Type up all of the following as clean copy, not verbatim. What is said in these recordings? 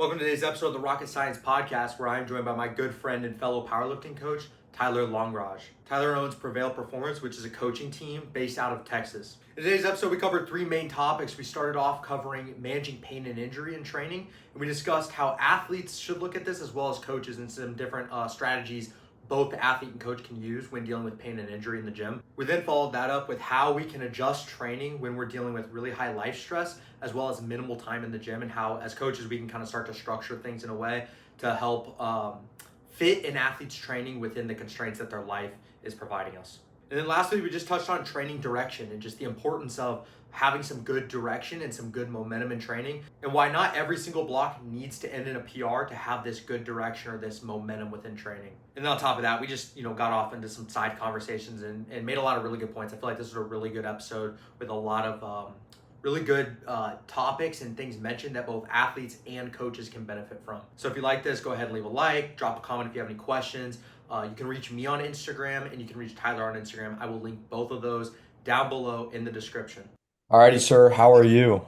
Welcome to today's episode of the Rocket Science Podcast, where I'm joined by my good friend and fellow powerlifting coach, Tyler Luangraj. Tyler owns Prevail Performance, which is a coaching team based out of Texas. In today's episode, we covered three main topics. We started off covering managing pain and injury in training, and we discussed how athletes should look at this as well as coaches and some different strategies both the athlete and coach can use when dealing with pain and injury in the gym. We then followed that up with how we can adjust training when we're dealing with really high life stress, as well as minimal time in the gym, and how as coaches we can kind of start to structure things in a way to help fit an athlete's training within the constraints that their life is providing us. And then lastly, we just touched on training direction and just the importance of having some good direction and some good momentum in training, and why not every single block needs to end in a PR to have this good direction or this momentum within training. And then on top of that, we just got off into some side conversations and made a lot of really good points. I feel like this is a really good episode with a lot of really good topics and things mentioned that both athletes and coaches can benefit from. So if you like this, go ahead and leave a like, drop a comment if you have any questions. You can reach me on Instagram and you can reach Tyler on Instagram. I will link both of those down below in the description. Alrighty, sir. How are you?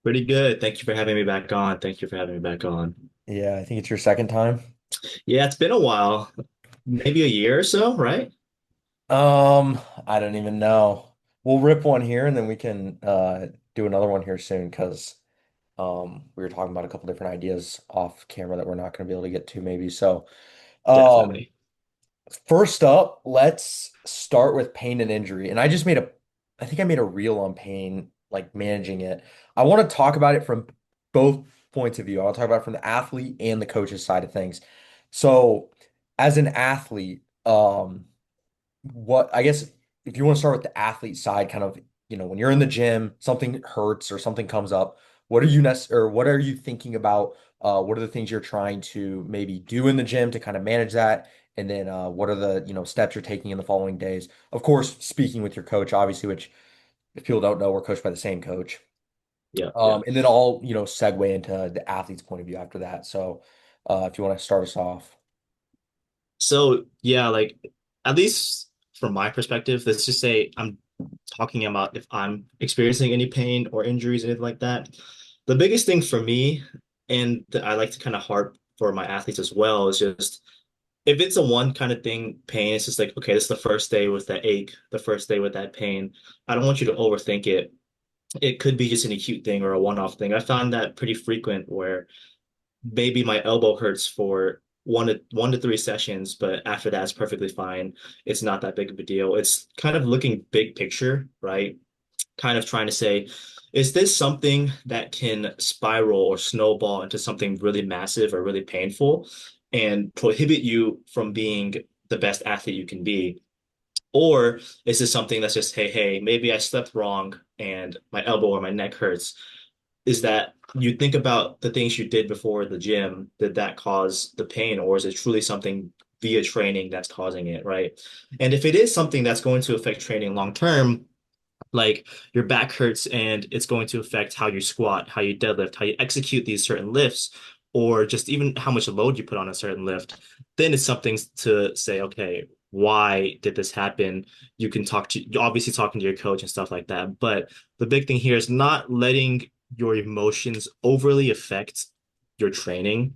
Pretty good. Thank you for having me back on. Thank you for having me back on. Yeah, I think it's your second time. Yeah, it's been a while, maybe a year or so, right? I don't even know. We'll rip one here and then we can do another one here soon because we were talking about a couple different ideas off camera that we're not going to be able to get to maybe. So, um Definitely. first up, let's start with pain and injury. And I think I made a reel on pain, like managing it. I want to talk about it from both points of view. I'll talk about it from the athlete and the coach's side of things. So, as an athlete, what I guess if you want to start with the athlete side, kind of, when you're in the gym, something hurts or something comes up, what are you thinking about? What are the things you're trying to maybe do in the gym to kind of manage that? And then what are the, steps you're taking in the following days? Of course, speaking with your coach, obviously, which if people don't know, we're coached by the same coach. Yeah, yeah. And then I'll, segue into the athlete's point of view after that. So if you want to start us off. So, yeah, like at least from my perspective, let's just say I'm talking about if I'm experiencing any pain or injuries, anything like that. The biggest thing for me, and that I like to kind of harp for my athletes as well, is just if it's a one kind of thing, pain, it's just like, okay, this is the first day with that ache, the first day with that pain. I don't want you to overthink it. It could be just an acute thing or a one-off thing. I found that pretty frequent where maybe my elbow hurts for one to three sessions, but after that, it's perfectly fine. It's not that big of a deal. It's kind of looking big picture, right? Kind of trying to say, is this something that can spiral or snowball into something really massive or really painful and prohibit you from being the best athlete you can be? Or is this something that's just, hey, maybe I slept wrong and my elbow or my neck hurts? Is that you think about the things you did before the gym, did that cause the pain, or is it truly something via training that's causing it, right? And if it is something that's going to affect training long term, like your back hurts and it's going to affect how you squat, how you deadlift, how you execute these certain lifts, or just even how much load you put on a certain lift, then it's something to say, okay, why did this happen? You can talk to, obviously talking to your coach and stuff like that. But the big thing here is not letting your emotions overly affect your training.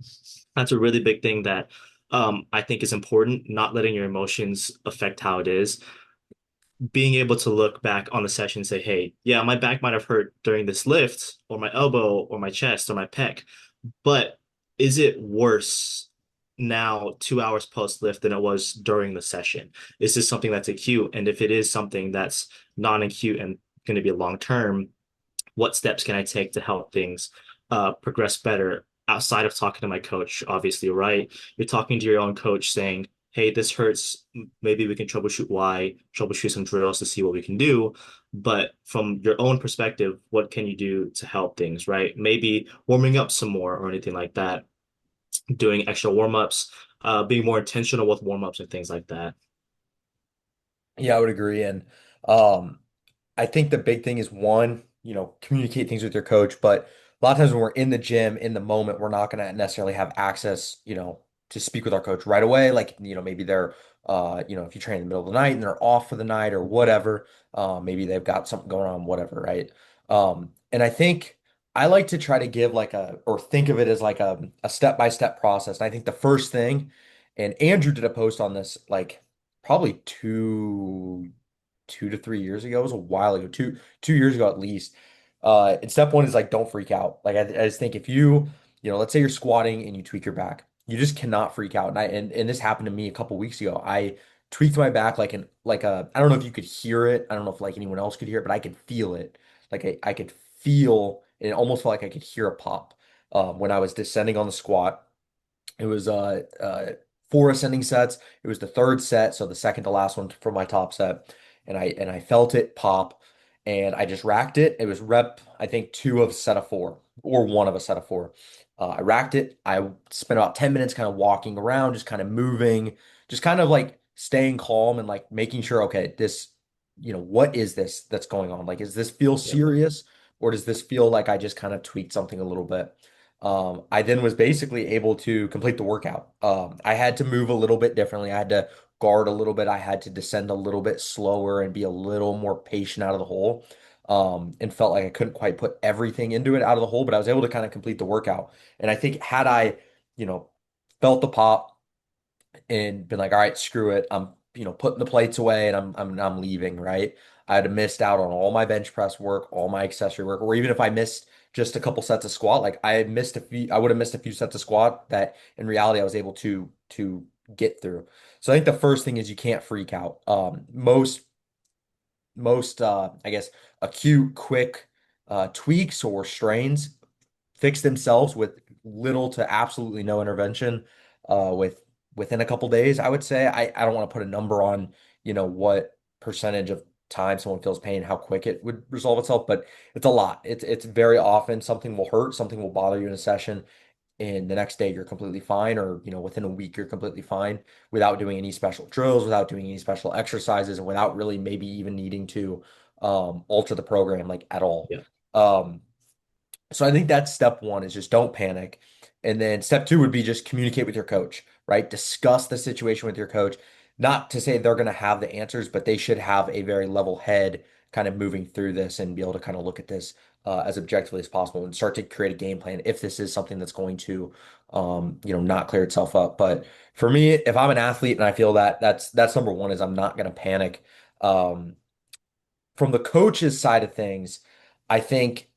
That's a really big thing that I think is important, not letting your emotions affect how it is, being able to look back on the session and say, hey, yeah, my back might have hurt during this lift, or my elbow, or my chest, or my pec, but is it worse now, 2 hours post lift, than it was during the session? Is this something that's acute? And if it is something that's non-acute and going to be long term, what steps can I take to help things progress better outside of talking to my coach? Obviously, right? You're talking to your own coach saying, hey, this hurts. Maybe we can troubleshoot why, troubleshoot some drills to see what we can do. But from your own perspective, what can you do to help things, right? Maybe warming up some more or anything like that, doing extra warm-ups, being more intentional with warm-ups and things like that. Yeah, I would agree. And um, I think the big thing is one, communicate things with your coach. But a lot of times when we're in the gym in the moment, we're not going to necessarily have access, to speak with our coach right away. Like, maybe they're, if you train in the middle of the night and they're off for the night or whatever, maybe they've got something going on, whatever, right? And I think I like to try to give like or think of it as like a step-by-step process. And I think the first thing, and Andrew did a post on this like probably 2 to 3 years ago. It was a while ago, 2 years ago at least. And step one is like don't freak out. Like I just think if let's say you're squatting and you tweak your back, you just cannot freak out. And this happened to me a couple weeks ago. I tweaked my back I don't know if you could hear it. I don't know if like anyone else could hear it, but I could feel it. Like I could feel, and it almost felt like I could hear a pop when I was descending on the squat. It was 4 ascending sets. It was the third set, so the second to last one from my top set, and I felt it pop, and I just racked it. It was rep, I think, two of a set of four or one of a set of four. I racked it. I spent about 10 minutes kind of walking around, just kind of moving, just kind of like staying calm and like making sure, okay, what is this that's going on? Like, does this feel Yeah. serious, or does this feel like I just kind of tweaked something a little bit? I then was basically able to complete the workout. I had to move a little bit differently. I had to guard a little bit. I had to descend a little bit slower and be a little more patient out of the hole. And felt like I couldn't quite put everything into it out of the hole, but I was able to kind of complete the workout. And I think had I, you know, felt the pop and been like, all right, screw it. I'm, putting the plates away and I'm leaving, right? I'd have missed out on all my bench press work, all my accessory work, or even if I missed just a couple sets of squat, like I would have missed a few sets of squat that in reality I was able to get through. So I think the first thing is you can't freak out. Most I guess acute, quick tweaks or strains fix themselves with little to absolutely no intervention within a couple days, I would say. I don't want to put a number on, what percentage of time someone feels pain, how quick it would resolve itself, but it's a lot. It's very often something will hurt, something will bother you in a session, and the next day you're completely fine, or within a week you're completely fine without doing any special drills, without doing any special exercises, and without really maybe even needing to alter the program like at all. Yeah. Um, so I think that's step one is just don't panic. And then step two would be just communicate with your coach, right? Discuss the situation with your coach. Not to say they're going to have the answers, but they should have a very level head kind of moving through this and be able to kind of look at this as objectively as possible and start to create a game plan if this is something that's going to, not clear itself up. But for me, if I'm an athlete and I feel that that's number one is I'm not going to panic. Um, from the coach's side of things, I think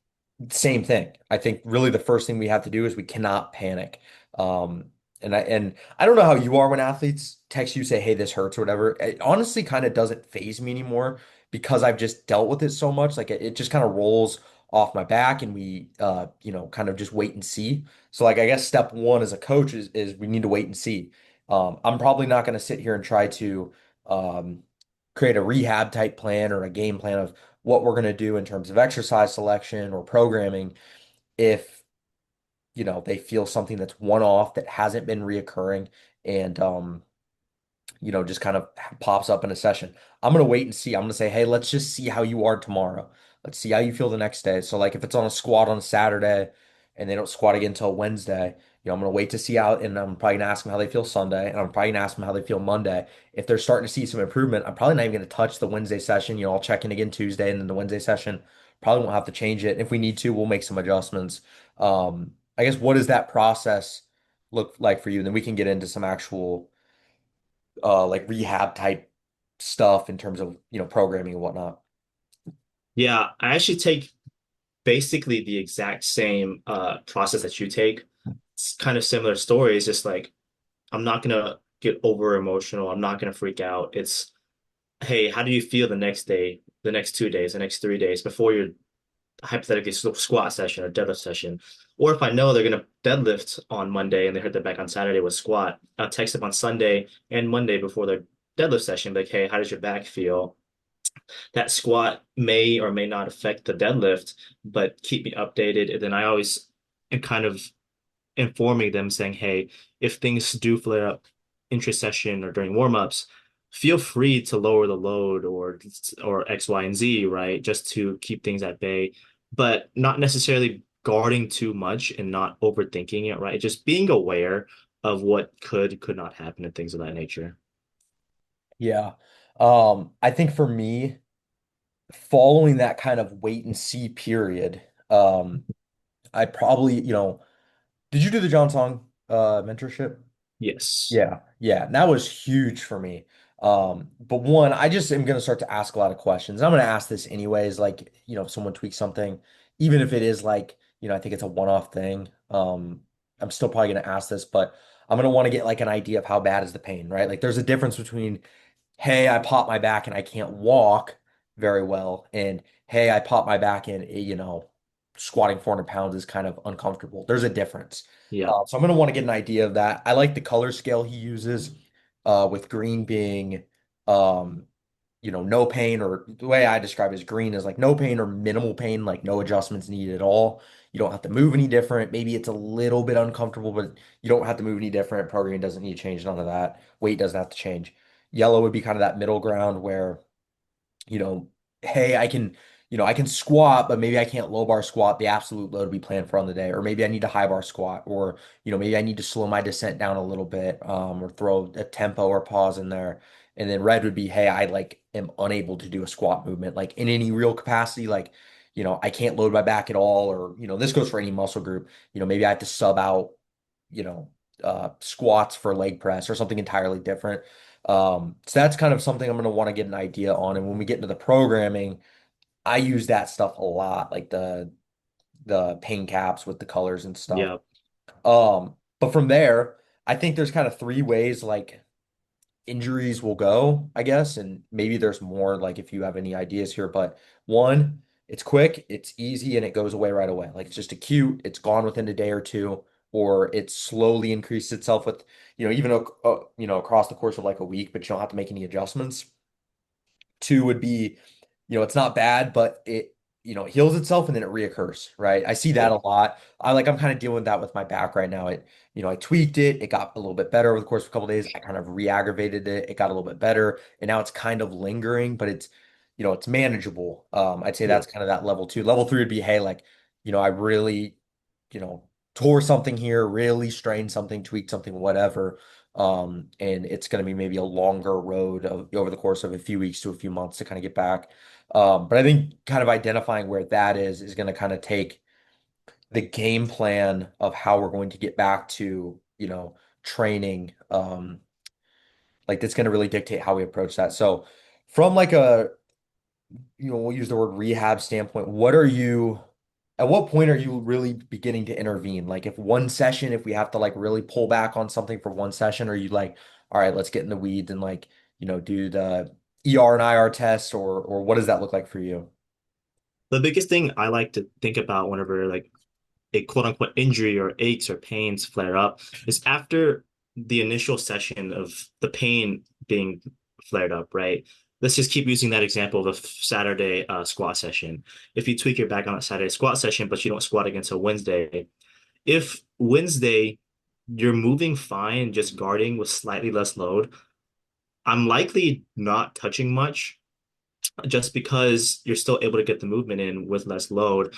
same thing. I think really the first thing we have to do is we cannot panic. Um, and I don't know how you are when athletes text you say, "Hey, this hurts" or whatever. It honestly kind of doesn't phase me anymore because I've just dealt with it so much. Like it just kind of rolls off my back, and we kind of just wait and see. So like I guess step one as a coach is we need to wait and see. I'm probably not going to sit here and try to um, create a rehab type plan or a game plan of what we're going to do in terms of exercise selection or programming if they feel something that's one off that hasn't been reoccurring and just kind of pops up in a session. I'm going to wait and see. I'm going to say, hey, let's just see how you are tomorrow. Let's see how you feel the next day. So, like, if it's on a squat on a Saturday and they don't squat again until Wednesday, I'm going to wait to see how, and I'm probably going to ask them how they feel Sunday, and I'm probably going to ask them how they feel Monday. If they're starting to see some improvement, I'm probably not even going to touch the Wednesday session. I'll check in again Tuesday, and then the Wednesday session probably won't have to change it. If we need to, we'll make some adjustments. I guess what does that process look like for you? And then we can get into some actual like rehab type stuff in terms of, programming and whatnot. Yeah, I actually take basically the exact same process that you take. It's kind of similar story. It's just like I'm not gonna get over emotional. I'm not gonna freak out. It's hey, how do you feel the next day, the next 2 days, the next 3 days before your hypothetically squat session or deadlift session? Or if I know they're gonna deadlift on Monday and they hurt their back on Saturday with squat, I'll text them on Sunday and Monday before their deadlift session, like, hey, how does your back feel? That squat may or may not affect the deadlift, but keep me updated. And then I always am kind of informing them saying, hey, if things do flare up intra-session or during warm-ups, feel free to lower the load or X, Y, and Z, right? Just to keep things at bay, but not necessarily guarding too much and not overthinking it, right? Just being aware of what could not happen and things of that nature. Yeah. I think for me, following that kind of wait and see period, I probably, did you do the John Song mentorship? Yes. Yeah, yeah, and that was huge for me. But one, I just am gonna start to ask a lot of questions. I'm gonna ask this anyways, like, if someone tweaks something, even if it is like, I think it's a one-off thing. I'm still probably gonna ask this, but I'm gonna want to get like an idea of how bad is the pain, right? Like there's a difference between, hey, I popped my back and I can't walk very well, and hey, I popped my back and squatting 400 pounds is kind of uncomfortable. There's a difference. Yeah. So I'm going to want to get an idea of that. I like the color scale he uses, with green being, um, no pain, or the way I describe it is green is like no pain or minimal pain, like no adjustments needed at all. You don't have to move any different. Maybe it's a little bit uncomfortable, but you don't have to move any different. Programming doesn't need to change, none of that. Weight doesn't have to change. Yellow would be kind of that middle ground where, you know, hey, I can squat, but maybe I can't low bar squat the absolute load we planned for on the day, or maybe I need to high bar squat, or maybe I need to slow my descent down a little bit, or throw a tempo or pause in there. And then red would be, hey, I like am unable to do a squat movement, like in any real capacity, like I can't load my back at all, or this goes for any muscle group. Maybe I have to sub out, you know, squats for leg press or something entirely different. So that's kind of something I'm going to want to get an idea on. And when we get into the programming, I use that stuff a lot, like the pain caps with the colors and stuff. Yeah. But from there, I think there's kind of three ways like injuries will go, I guess, and maybe there's more like if you have any ideas here, but one, it's quick, it's easy, and it goes away right away. Like it's just acute, it's gone within a day or two, or it slowly increases itself with, even across the course of like a week, but you don't have to make any adjustments. Two would be, it's not bad, but it heals itself and then it reoccurs, right? I see that Yeah. a lot. I'm kind of dealing with that with my back right now. I tweaked it. It got a little bit better over the course of a couple of days. I kind of re-aggravated it. It got a little bit better, and now it's kind of lingering, but it's manageable. I'd say Yeah. that's kind of that level two. Level three would be, hey, like, I really, you know, tore something here, really strained something, tweaked something, whatever. And it's going to be maybe a longer road over the course of a few weeks to a few months to kind of get back. But I think kind of identifying where that is going to kind of take the game plan of how we're going to get back to, training. Like that's going to really dictate how we approach that. So from like we'll use the word rehab standpoint, at what point are you really beginning to intervene? Like if one session, if we have to like really pull back on something for one session, are you like, all right, let's get in the weeds and like, do the ER and IR test, or what does that look like for you? The biggest thing I like to think about whenever like a quote unquote injury or aches or pains flare up is after the initial session of the pain being flared up, right? Let's just keep using that example of a Saturday squat session. If you tweak your back on a Saturday squat session, but you don't squat again until Wednesday, if Wednesday you're moving fine, just guarding with slightly less load, I'm likely not touching much just because you're still able to get the movement in with less load.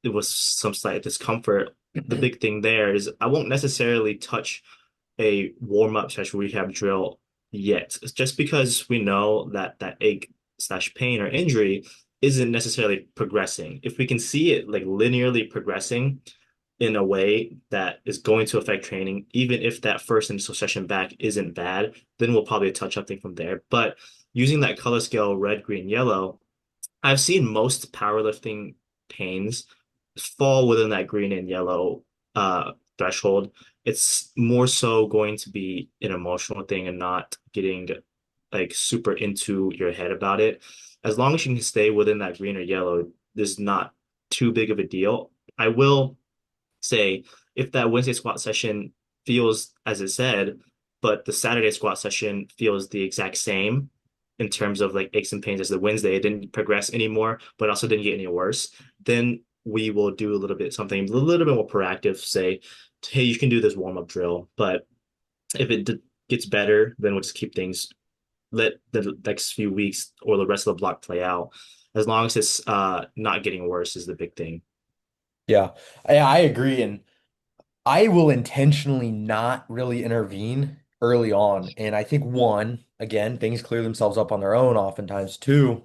It was some slight discomfort. The big thing there is I won't necessarily touch a warm-up slash rehab drill yet. It's just because we know that that ache slash pain or injury isn't necessarily progressing. If we can see it like linearly progressing in a way that is going to affect training, even if that first initial session back isn't bad, then we'll probably touch something from there. But using that color scale, red, green, yellow, I've seen most powerlifting pains fall within that green and yellow threshold. It's more so going to be an emotional thing and not getting like super into your head about it. As long as you can stay within that green or yellow, there's not too big of a deal. I will say if that Wednesday squat session feels as it said, but the Saturday squat session feels the exact same in terms of like aches and pains as the Wednesday, it didn't progress anymore, but also didn't get any worse, then we will do a little bit something a little bit more proactive, say, hey, you can do this warm-up drill. But if it gets better, then we'll just keep things, let the next few weeks or the rest of the block play out. As long as it's not getting worse is the big thing. Yeah, I agree. And I will intentionally not really intervene early on. And I think one, again, things clear themselves up on their own oftentimes. Two,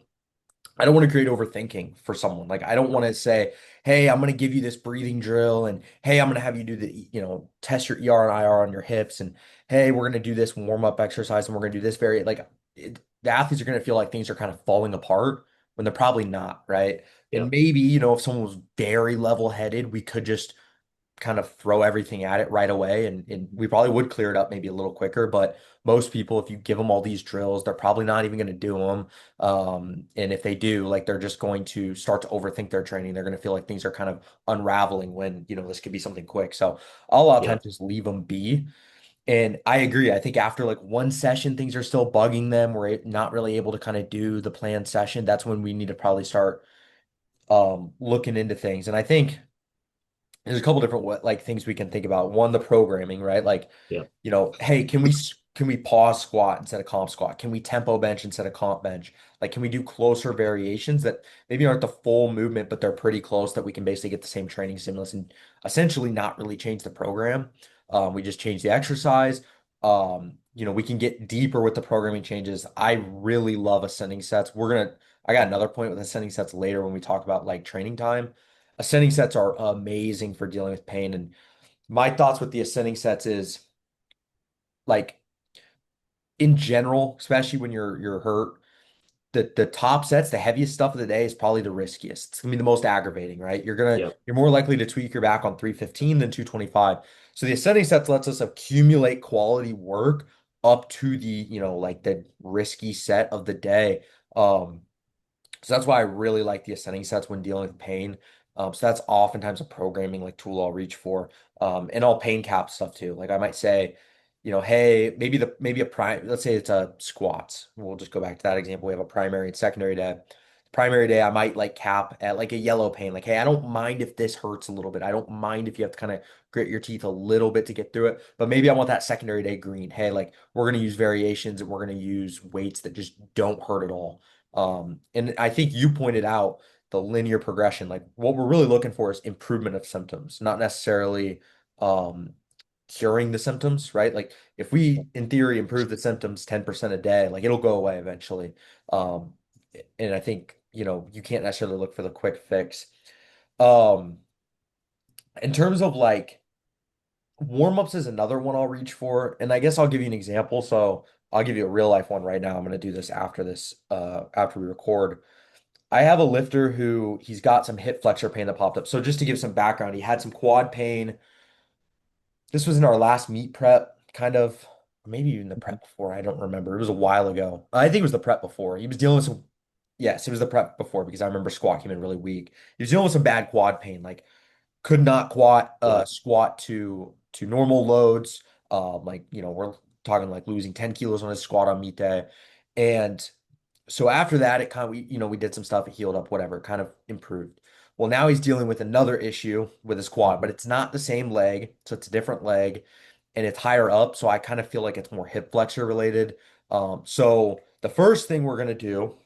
I don't want to create overthinking for someone. Like I don't want to say, hey, I'm going to give you this breathing drill, and hey, I'm going to have you do the, test your ER and IR on your hips, and hey, we're going to do this warm up exercise, and we're going to do this the athletes are going to feel like things are kind of falling apart when they're probably not, right? And Yep. maybe, if someone was very level headed, we could just kind of throw everything at it right away, and we probably would clear it up maybe a little quicker. But most people, if you give them all these drills, they're probably not even going to do them. And if they do, like, they're just going to start to overthink their training. They're going to feel like things are kind of unraveling when, this could be something quick. So I'll a lot of times Yep. just leave them be. And I agree. I think after like one session, things are still bugging them. We're not really able to kind of do the planned session. That's when we need to probably start looking into things. And I think there's a couple different like things we can think about. One, the programming, right? Like, Yep. hey, can we pause squat instead of comp squat? Can we tempo bench instead of comp bench? Like, can we do closer variations that maybe aren't the full movement, but they're pretty close that we can basically get the same training stimulus and essentially not really change the program. We just change the exercise. We can get deeper with the programming changes. I really love ascending sets. I got another point with ascending sets later when we talk about like training time. Ascending sets are amazing for dealing with pain. And my thoughts with the ascending sets is like in general, especially when you're hurt, the top sets, the heaviest stuff of the day is probably the riskiest. It's gonna be the most aggravating, right? Yep. You're more likely to tweak your back on 315 than 225. So the ascending sets lets us accumulate quality work up to the, like the risky set of the day. So that's why I really like the ascending sets when dealing with pain. So that's oftentimes a programming like tool I'll reach for. And all pain cap stuff too. Like I might say, hey, maybe a prime, let's say it's a squats. We'll just go back to that example. We have a primary and secondary day. Primary day, I might like cap at like a yellow pain. Like, hey, I don't mind if this hurts a little bit. I don't mind if you have to kind of grit your teeth a little bit to get through it. But maybe I want that secondary day green. Hey, like we're gonna use variations and we're gonna use weights that just don't hurt at all. And I think you pointed out the linear progression. Like what we're really looking for is improvement of symptoms, not necessarily um, curing the symptoms, right? Like if we, in theory, improve the symptoms 10% a day, like it'll go away eventually. Um, and I think, you can't necessarily look for the quick fix. Um, in terms of like warm-ups is another one I'll reach for, and I guess I'll give you an example. So I'll give you a real life one right now. I'm going to do this after we record. I have a lifter who he's got some hip flexor pain that popped up. So just to give some background, he had some quad pain. This was in our last meet prep, kind of, maybe even the prep before. I don't remember. It was a while ago. I think it was the prep before. He was dealing with some, yes, it was the prep before because I remember squat came in really weak. He was dealing with some bad quad pain, like could not Yep. squat to normal loads. Like, we're talking like losing 10 kilos on his squat on meet day. And so after that, it kind of, we did some stuff, it healed up, whatever, it kind of improved. Well, now he's dealing with another issue with his quad, but Mhm. it's not the same leg. So it's a different leg and it's higher up. So I kind of feel like it's more hip flexor related. So the first thing we're going to do,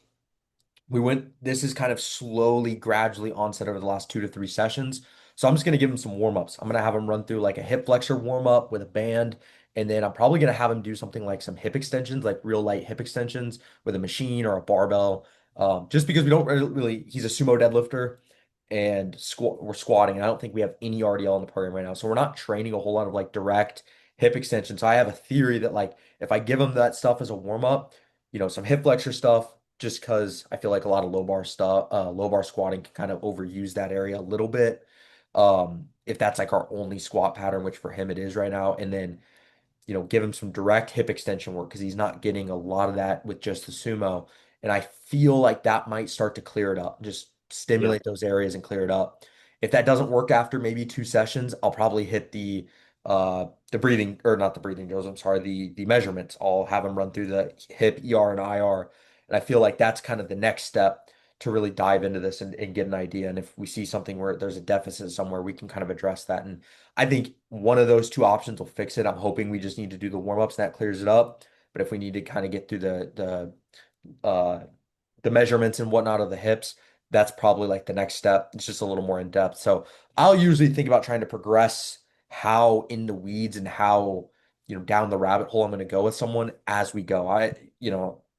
this is kind of slowly, gradually onset over the last 2 to 3 sessions. So I'm just going to give him some warm-ups. I'm going to have him run through like a hip flexor warm-up with a band. And then I'm probably going to have him do something like some hip extensions, like real light hip extensions with a machine or a barbell. Just because we don't really, he's a sumo deadlifter and we're squatting. I don't think we have any RDL in the program right now. So we're not training a whole lot of like direct hip extension. So I have a theory that like if I give him that stuff as a warm-up, some hip flexor stuff, just because I feel like a lot of low bar squatting can kind of overuse that area a little bit. If that's like our only squat pattern, which for him it is right now, and then give him some direct hip extension work because he's not getting a lot of that with just the sumo. And I feel like that might start to clear it up, just Yep. stimulate those areas and clear it up. If that doesn't work after maybe 2 sessions, I'll probably hit the breathing or not the breathing drills, I'm sorry, the measurements. I'll have him run through the hip, ER, and IR. And I feel like that's kind of the next step to really dive into this and get an idea. And if we see something where there's a deficit somewhere, we can kind of address that. And I think one of those two options will fix it. I'm hoping we just need to do the warm-ups and that clears it up. But if we need to kind of get through the measurements and whatnot of the hips, that's probably like the next step. It's just a little more in depth. So I'll usually think about trying to progress how in the weeds and how, down the rabbit hole I'm going to go with someone as we go.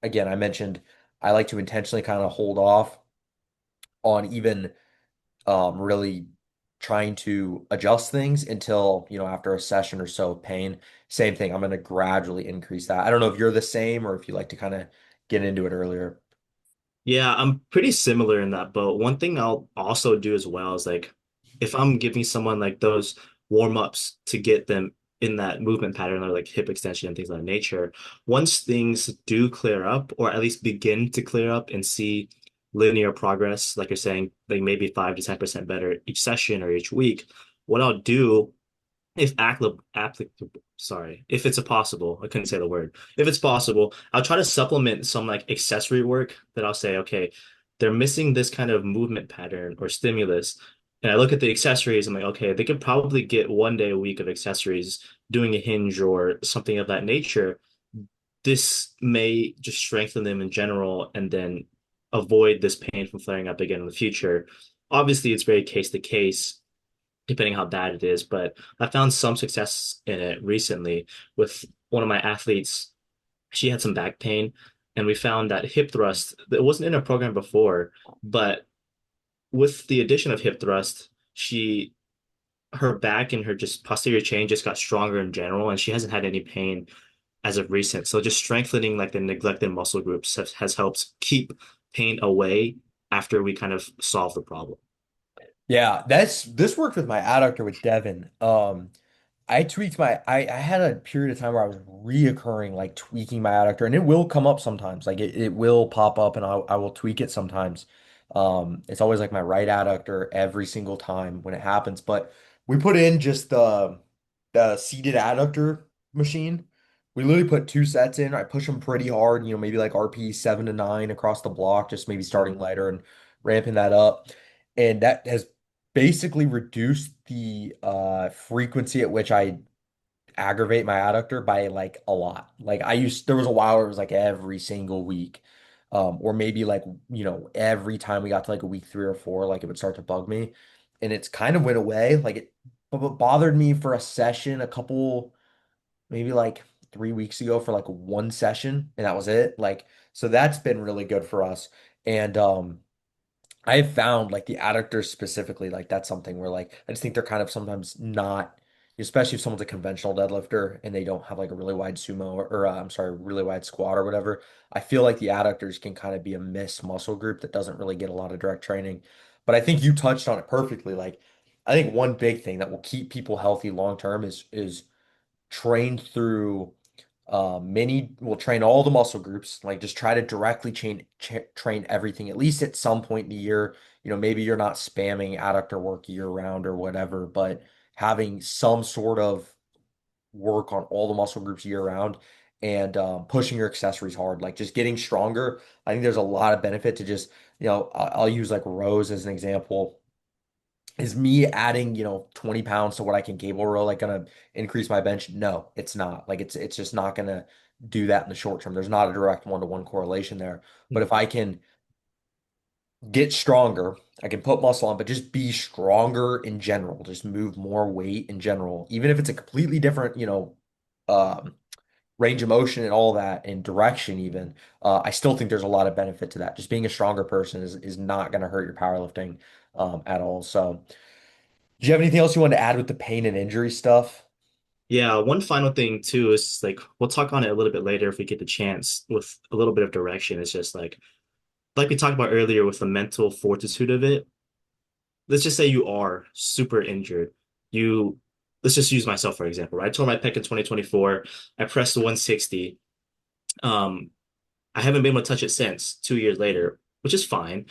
Again, I mentioned I like to intentionally kind of hold off on even really trying to adjust things until, after a session or so of pain, same thing. I'm going to gradually increase that. I don't know if you're the same or if you like to kind of get into it earlier. Yeah, I'm pretty similar in that boat. One thing I'll also do as well is like if I'm giving someone like those warm-ups to get them in that movement pattern or like hip extension and things of that nature, once things do clear up or at least begin to clear up and see linear progress, like you're saying, like maybe 5 to 10% better each session or each week, what I'll do if applicable, sorry, if it's a possible, I couldn't say the word. If it's possible, I'll try to supplement some like accessory work that I'll say, okay, they're missing this kind of movement pattern or stimulus. And I look at the accessories, I'm like, okay, they could probably get 1 day a week of accessories doing a hinge or something of that nature. This may just strengthen them in general and then avoid this pain from flaring up again in the future. Obviously, it's very case to case depending how bad it is. But I found some success in it recently with one of my athletes. She had some back pain, and we found that hip thrust, it wasn't in a program before, but with the addition of hip thrust, her back and her just posterior chain just got stronger in general, and she hasn't had any pain as of recent. So just strengthening like the neglected muscle groups has helped keep pain away after we kind of solve the problem. Yeah, this worked with my adductor with Devin. I tweaked I had a period of time where I was reoccurring like tweaking my adductor, and it will come up sometimes. Like it will pop up and I will tweak it sometimes. It's always like my right adductor every single time when it happens. But we put in just the seated adductor machine. We literally put 2 sets in. I push them pretty hard, maybe like RP 7 to 9 across the block, just maybe starting lighter and ramping that up. And that has basically reduced the frequency at which I aggravate my adductor by like a lot. Like there was a while where it was like every single week. Or maybe like, every time we got to like a week 3 or 4, like it would start to bug me. And it's kind of went away. Like it bothered me for a session, a couple, maybe like 3 weeks ago for like one session, and that was it. Like, so that's been really good for us. And I've found like the adductors specifically, like that's something where like I just think they're kind of sometimes not, especially if someone's a conventional deadlifter and they don't have like a really wide sumo or I'm sorry, really wide squat or whatever. I feel like the adductors can kind of be a missed muscle group that doesn't really get a lot of direct training. But I think you touched on it perfectly. Like I think one big thing that will keep people healthy long term is trained through many will train all the muscle groups, like just try to directly train everything, at least at some point in the year. Maybe you're not spamming adductor work year round or whatever, but having some sort of work on all the muscle groups year round and pushing your accessories hard, like just getting stronger. I think there's a lot of benefit to just, I'll use like rows as an example. Is me adding, 20 pounds to what I can cable row like gonna increase my bench? No, it's not. Like it's just not gonna do that in the short term. There's not a direct one-to-one correlation there. But if I can get stronger, I can put muscle on, but just be stronger in general, just move more weight in general, even if it's a completely different, um, range of motion and all that and direction even, I still think there's a lot of benefit to that. Just being a stronger person is not gonna hurt your powerlifting at all. So do you have anything else you want to add with the pain and injury stuff? Yeah, one final thing too is like we'll talk on it a little bit later if we get the chance with a little bit of direction. It's just like we talked about earlier with the mental fortitude of it. Let's just say you are super injured. You let's just use myself for example, right? I tore my pec in 2024. I pressed 160. Um, I haven't been able to touch it since 2 years later, which is fine.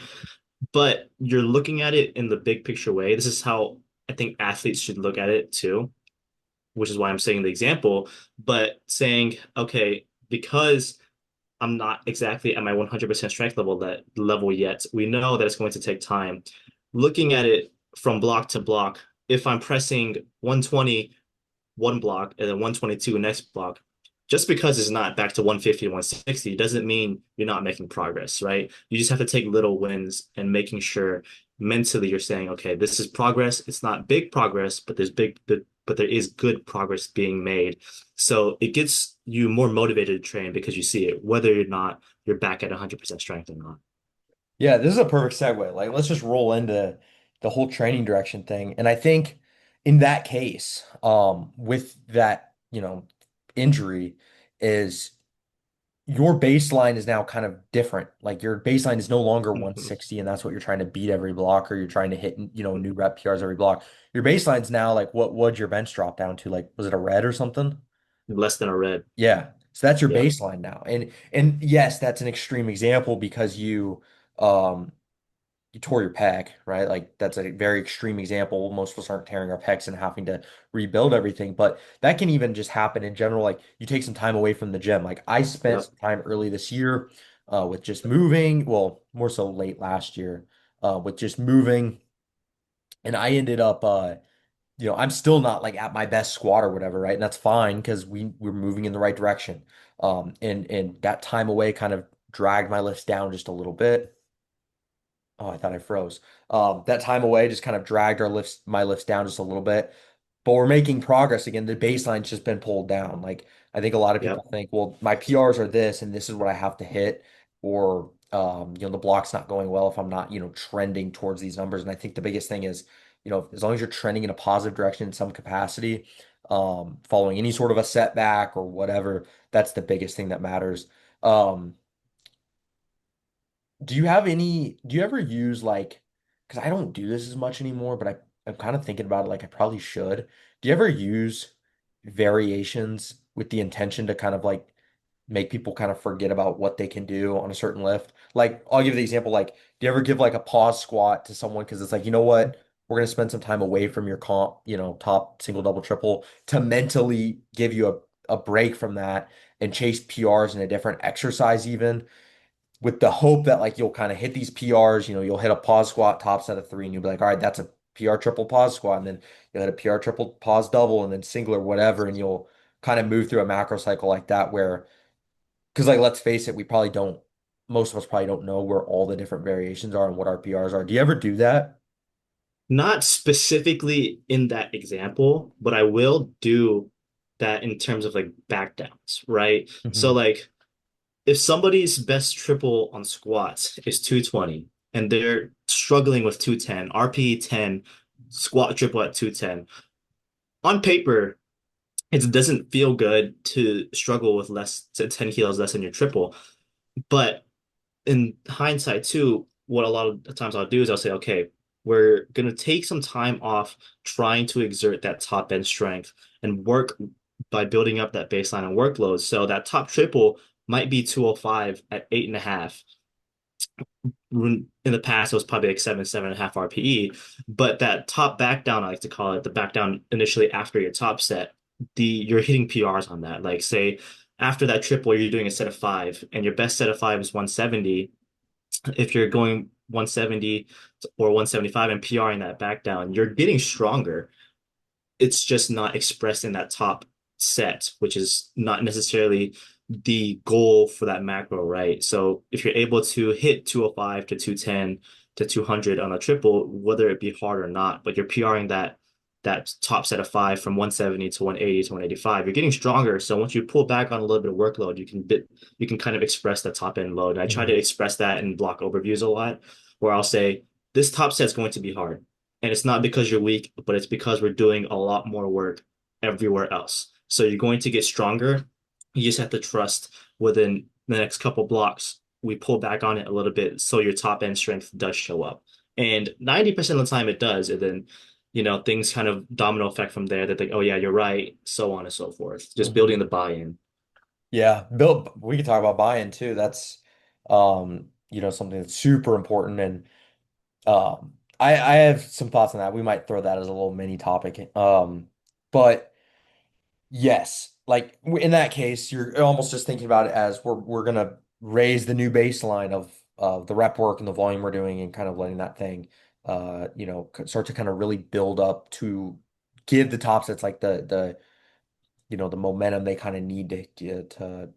But you're looking at it in the big picture way. This is how I think athletes should look at it too, which is why I'm saying the example, but saying, okay, because I'm not exactly at my 100% strength level yet, we know that it's going to take time. Looking at it from block to block, if I'm pressing 120 one block and then 122 next block, just because it's not back to 150 to 160 doesn't mean you're not making progress, right? You just have to take little wins and making sure mentally you're saying, okay, this is progress. It's not big progress, but but there is good progress being made. So it gets you more motivated to train because you see it, whether or not you're back at 100% strength or not. Yeah, this is a perfect segue. Like, let's just roll into the whole training direction thing. And I think in that case, with that, injury is your baseline is now kind of different. Like your baseline is no longer Mhm. 160, and that's what you're trying to beat every block, or you're trying to hit, new rep PRs every block. Your baseline's now like what would your bench drop down to? Like, was it a red or something? Less than a red. Yeah. So that's your Yeah. baseline now. And yes, that's an extreme example because um you tore your pec, right? Like that's a very extreme example. Most of us aren't tearing our pecs and having to rebuild everything, but that can even just happen in general. Like you take some time away from the gym. Like I spent Yep. some time early this year with just moving, well, more so late last year, with just moving. And I ended up I'm still not like at my best squat or whatever, right? And that's fine because we're moving in the right direction. And that time away kind of dragged my lifts down just a little bit. Oh, I thought I froze. That time away just kind of dragged my lifts down just a little bit. But we're making progress again. The baseline's just been pulled down. Like I think a lot of Yep. people think, well, my PRs are this and this is what I have to hit, or the block's not going well if I'm not, trending towards these numbers. And I think the biggest thing is, as long as you're trending in a positive direction in some capacity, following any sort of a setback or whatever, that's the biggest thing that matters. Um, do you ever use like, because I don't do this as much anymore, but I'm kind of thinking about it like I probably should. Do you ever use variations with the intention to kind of like make people kind of forget about what they can do on a certain lift? Like, I'll give the example, like, do you ever give like a pause squat to someone because it's like, you know what? We're gonna spend some time away from your comp, top single, double, triple to mentally give you a break from that and chase PRs in a different exercise even with the hope that like you'll kind of hit these PRs, you'll hit a pause squat top set of three and you'll be like, all right, that's a PR triple pause squat. And then you'll hit a PR triple pause double and then single or whatever. And you'll kind of move through a macro cycle like that where, because like, let's face it, most of us probably don't know where all the different variations are and what our PRs are. Do you ever do that? Not specifically in that example, but I will do that in terms of like back downs, right? So Hmm. like if somebody's best triple on squats is 220 and they're struggling with 210, RPE 10, squat triple at 210, on paper, it doesn't feel good to struggle with less to 10 kilos less than your triple. But in hindsight too, what a lot of the times I'll do is I'll say, okay, we're gonna take some time off trying to exert that top end strength and work by building up that baseline and workload. So that top triple might be 205 at 8.5. In the past, it was probably like 7.5 RPE. But that top back down, I like to call it the back down initially after your top set, you're hitting PRs on that. Like say after that triple, you're doing a set of five, and your best set of five is 170. If you're going 170 or 175 and PRing that back down, you're getting stronger. It's just not expressed in that top set, which is not necessarily the goal for that macro, right? So if you're able to hit 205 to 210 to 200 on a triple, whether it be hard or not, but you're PRing that top set of five from 170 to 180 to 185, you're getting stronger. So once you pull back on a little bit of workload, you can kind of express the top end load. And I try to Hmm. express that in block overviews a lot, where I'll say this top set's going to be hard. And it's not because you're weak, but it's because we're doing a lot more work everywhere else. So you're going to get stronger. You just have to trust within the next couple blocks, we pull back on it a little bit so your top end strength does show up. And 90% of the time it does. And then, things kind of domino effect from there that they, oh yeah, you're right, so on and so forth. Just Hmm. building the buy-in. Yeah, Bill, we could talk about buy-in too. That's something that's super important. And I have some thoughts on that. We might throw that as a little mini topic. But yes, like in that case, you're almost just thinking about it as we're gonna raise the new baseline of the rep work and the volume we're doing, and kind of letting that thing, start to kind of really build up to give the top sets like the momentum they kind of need to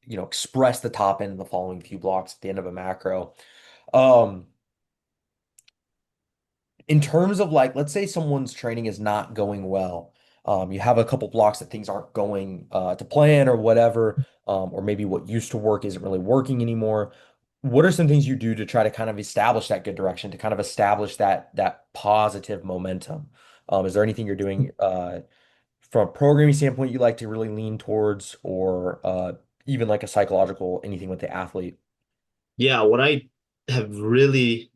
express the top end in the following few blocks at the end of a macro. Um, in terms of like, let's say someone's training is not going well. You have a couple blocks that things aren't going to plan or whatever, or maybe what used to work isn't really working anymore. what are some things you do to try to kind of establish that good direction, to kind of establish that positive momentum? Is there anything you're doing from a programming standpoint you like to really lean towards, or even like a psychological anything with the athlete? Yeah, what I have really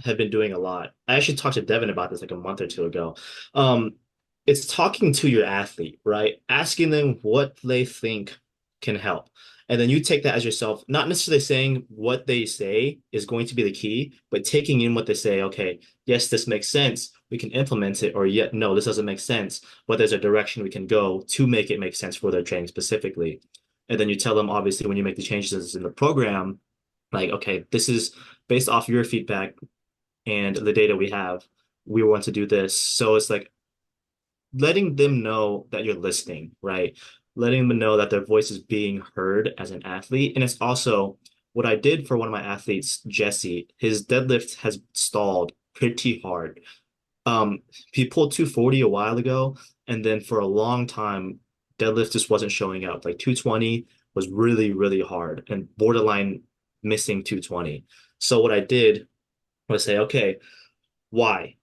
have been doing a lot. I actually talked to Devin about this like a month or two ago. Um, it's talking to your athlete, right? Asking them what they think can help. And then you take that as yourself, not necessarily saying what they say is going to be the key, but taking in what they say, okay, yes, this makes sense. We can implement it, or yet, no, this doesn't make sense, but there's a direction we can go to make it make sense for their training specifically. And then you tell them, obviously, when you make the changes in the program, like, okay, this is based off your feedback and the data we have. We want to do this. So it's like letting them know that you're listening, right? Letting them know that their voice is being heard as an athlete. And it's also what I did for one of my athletes, Jesse, his deadlift has stalled pretty hard. Um, he pulled 240 a while ago, and then for a long time, deadlift just wasn't showing up. Like 220 was really, really hard and borderline missing 220. So what I did was say, okay, why?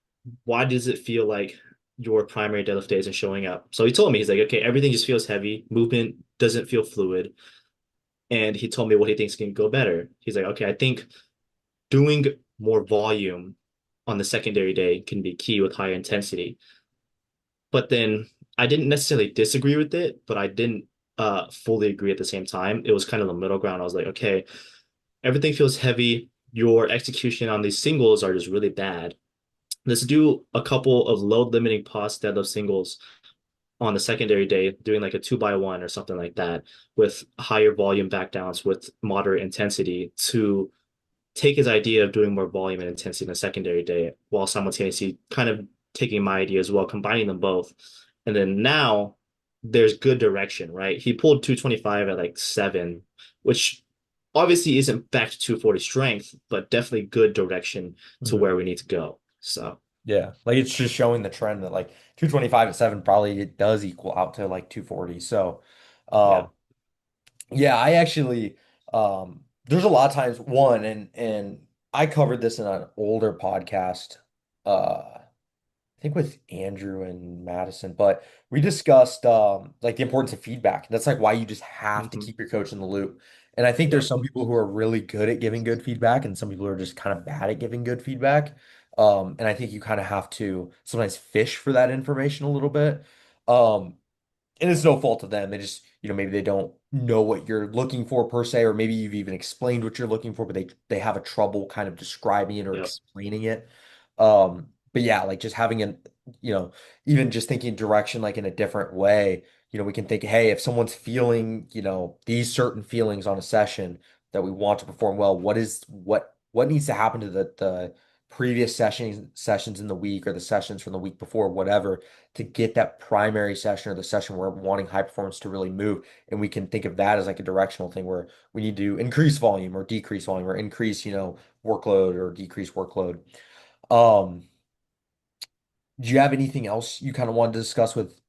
Why does it feel like your primary deadlift day isn't showing up? So he told me, he's like, okay, everything just feels heavy. Movement doesn't feel fluid. And he told me what he thinks can go better. He's like, okay, I think doing more volume on the secondary day can be key with higher intensity. But then I didn't necessarily disagree with it, but I didn't fully agree at the same time. It was kind of the middle ground. I was like, okay, everything feels heavy. Your execution on these singles are just really bad. Let's do a couple of load limiting pause deadlift singles on the secondary day, doing like a 2x1 or something like that with higher volume back downs with moderate intensity to take his idea of doing more volume and intensity in the secondary day while simultaneously kind of taking my idea as well, combining them both. And then now there's good direction, right? He pulled 225 at like 7, which obviously isn't back to 240 strength, but definitely good direction to Mhm. where we need to go. So, Yeah, like it's just showing the trend that like 225 at 7 probably it does equal out to like 240. So, yeah. um, yeah, I actually there's a lot of times and I covered this in an older podcast I think with Andrew and Madison, but we discussed like the importance of feedback. That's like why you just have to Hmm. keep your coach in the loop. And I think there's Yep. some people who are really good at giving good feedback and some people who are just kind of bad at giving good feedback. And I think you kind of have to sometimes fish for that information a little bit. Um, and it's no fault of them. They just, maybe they don't know what you're looking for per se, or maybe you've even explained what you're looking for, but they have a trouble kind of describing it or Yep. explaining it. But yeah, like just having an, you know, even just thinking direction like in a different way, we can think, hey, if someone's feeling, these certain feelings on a session that we want to perform well, what needs to happen to the previous sessions in the week or the sessions from the week before, whatever, to get that primary session or the session where we're wanting high performance to really move. And we can think of that as like a directional thing where we need to increase volume or decrease volume or increase, workload or decrease workload. Um, do you have anything else you kind of wanted to discuss with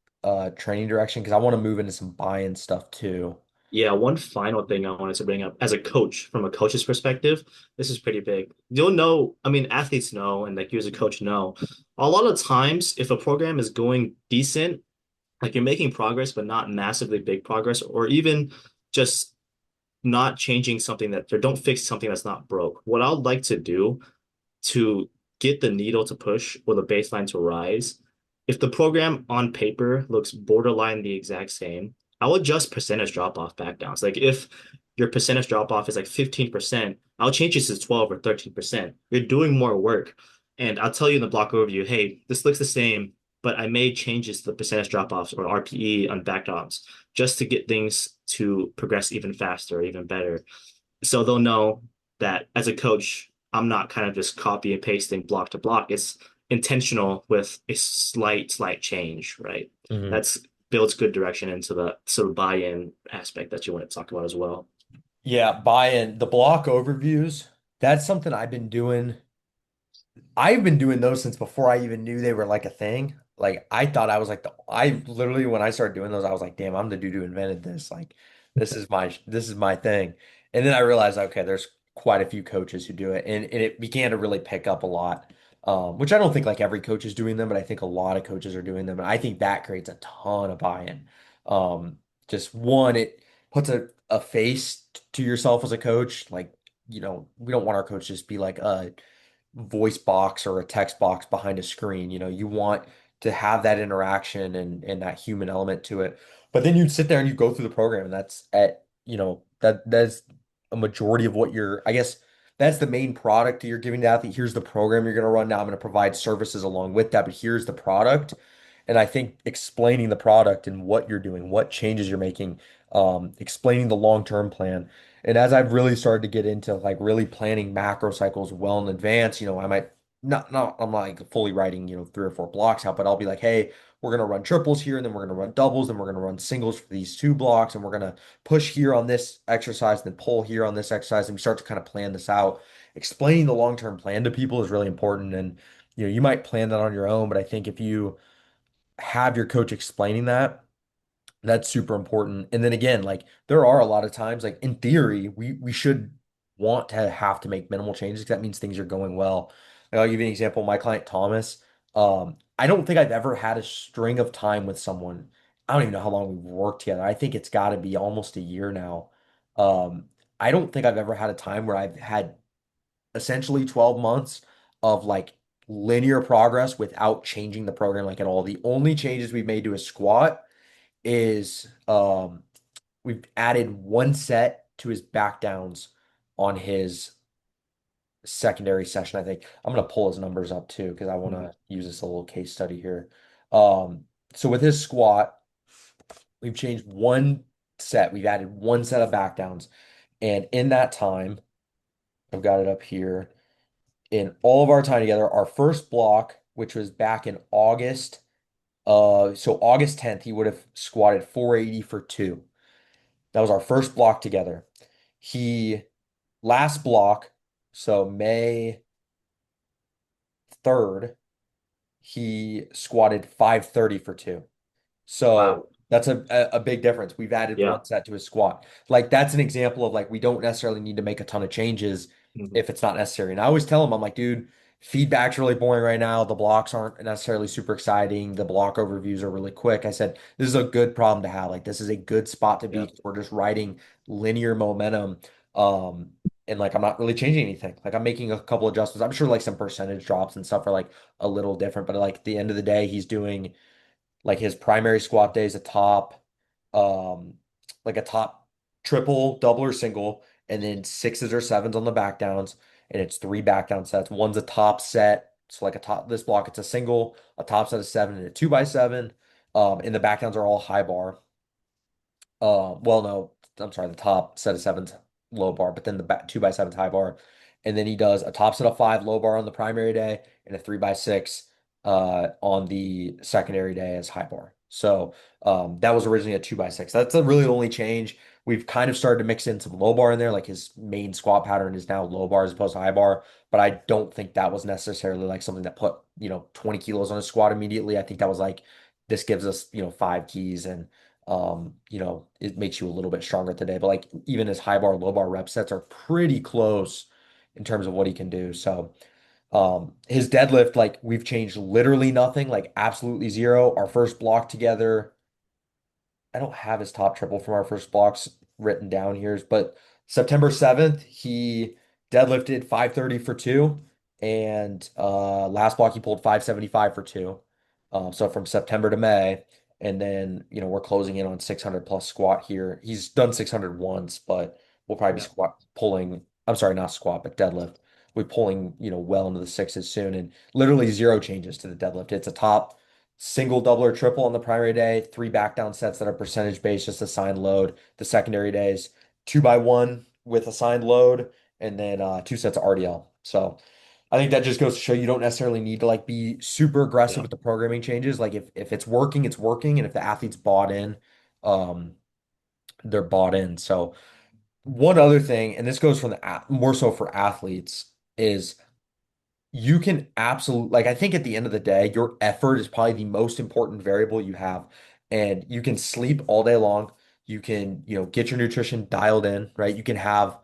training direction? Because I want to move into some buy-in stuff too. Yeah, one final thing I wanted to bring up as a coach, from a coach's perspective, this is pretty big. You'll know, I mean, athletes know, and like you as a coach know, a lot of times if a program is going decent, like you're making progress, but not massively big progress, or even just not changing something that, or don't fix something that's not broke. What I'd like to do to get the needle to push or the baseline to rise, if the program on paper looks borderline the exact same, I'll adjust percentage drop off back down. So like if your percentage drop off is like 15%, I'll change it to 12 or 13%. You're doing more work. And I'll tell you in the block overview, hey, this looks the same, but I made changes to the percentage drop offs or RPE on back drops just to get things to progress even faster, even better. So they'll know that as a coach, I'm not kind of just copy and pasting block to block. It's intentional with a slight change, right? Mhm. That's builds good direction into the sort of buy-in aspect that you want to talk about as well. Yeah, buy-in, the block overviews, that's something I've been doing. I've been doing those since before I even knew they were like a thing. Like I thought I was like I literally when I started doing those, I was like, damn, I'm the dude who invented this. Like this is my thing. And then I realized, okay, there's quite a few coaches who do it, and it began to really pick up a lot. Which I don't think like every coach is doing them, but I think a lot of coaches are doing them, and I think that creates a ton of buy-in. Um, just one, it puts a face to yourself as a coach. Like, we don't want our coach to just be like a voice box or a text box behind a screen. You want to have that interaction and that human element to it. But then you sit there and you go through the program, and that's that's a majority of what I guess that's the main product that you're giving the athlete. Here's the program you're going to run. Now I'm going to provide services along with that, but here's the product. And I think explaining the product and what you're doing, what changes you're making, explaining the long-term plan. And as I've really started to get into like really planning macro cycles well in advance, I might I'm not like fully writing, 3 or 4 blocks out, but I'll be like, hey, we're gonna run triples here, and then we're gonna run doubles, and we're gonna run singles for these 2 blocks, and we're gonna push here on this exercise, then pull here on this exercise, and we start to kind of plan this out. Explaining the long-term plan to people is really important, and you might plan that on your own, but I think if you have your coach explaining that, that's super important. And then again, like there are a lot of times, like in theory, we should want to have to make minimal changes 'cause that means things are going well. Like, I'll give you an example. My client Thomas, I don't think I've ever had a string of time with someone. I don't even know how long we've worked together. I think it's got to be almost a year now. Um, I don't think I've ever had a time where I've had essentially 12 months of like linear progress without changing the program like at all. The only changes we've made to a squat is we've added 1 set to his back downs on his secondary session. I think I'm gonna pull his numbers up too because I want Mhm. to use this a little case study here. So with his squat, we've changed 1 set. We've added 1 set of back downs, and in that time, I've got it up here. In all of our time together, our first block, which was back in August, so August 10th, he would have squatted 480 for 2. That was our first block together. He last block, so May 3rd, he squatted 530 for 2. So Wow. that's a big difference. We've added Yeah. 1 set to his squat. Like that's an example of like we don't necessarily need to make a ton of changes Mhm. if it's not necessary. And I always tell him, I'm like, dude, feedback's really boring right now. The blocks aren't necessarily super exciting. The block overviews are really quick. I said, this is a good problem to have. Like this is a good spot to be Yeah. 'cause we're just riding linear momentum. Um, and like I'm not really changing anything. Like I'm making a couple adjustments. I'm sure like some percentage drops and stuff are like a little different, but like at the end of the day, he's doing like his primary squat day is a top, um, like a top triple, double, or single, and then sixes or sevens on the back downs, and it's 3 back down sets. One's a top set, so like a top this block, it's a single, a top set of 7, and a 2x7. And the back downs are all high bar. Well, no, I'm sorry, the top set of sevens low bar, but then the back 2x7's high bar. And then he does a top set of 5 low bar on the primary day and a 3x6 on the secondary day as high bar. So that was originally a 2x6. That's a really the only change. We've kind of started to mix in some low bar in there, like his main squat pattern is now low bar as opposed to high bar. But I don't think that was necessarily like something that put, 20 kilos on his squat immediately. I think that was like, this gives us, 5 keys and it makes you a little bit stronger today. But like even his high bar, low bar rep sets are pretty close in terms of what he can do. So his deadlift, like we've changed literally nothing, like absolutely zero. Our first block together, I don't have his top triple from our first blocks written down here, but September 7th, he deadlifted 530 for 2. And last block he pulled 575 for 2. So from September to May. And then, we're closing in on 600 plus squat here. He's done 600 once, but we'll probably be Yeah. squat pulling. I'm sorry, not squat, but deadlift. We're pulling, well into the sixes soon, and literally zero changes to the deadlift. It's a top single, double, or triple on the primary day, 3 back down sets that are percentage based, just assigned load. The secondary days, 2x1 with assigned load, and then 2 sets of RDL. So I think that just goes to show you don't necessarily need to like be super aggressive Yeah. with the programming changes. Like if it's working, it's working, and if the athlete's bought in, um, they're bought in. So one other thing, and this goes from more so for athletes, is you can absolutely like I think at the end of the day, your effort is probably the most important variable you have. And you can sleep all day long. You can, get your nutrition dialed in, right? You can have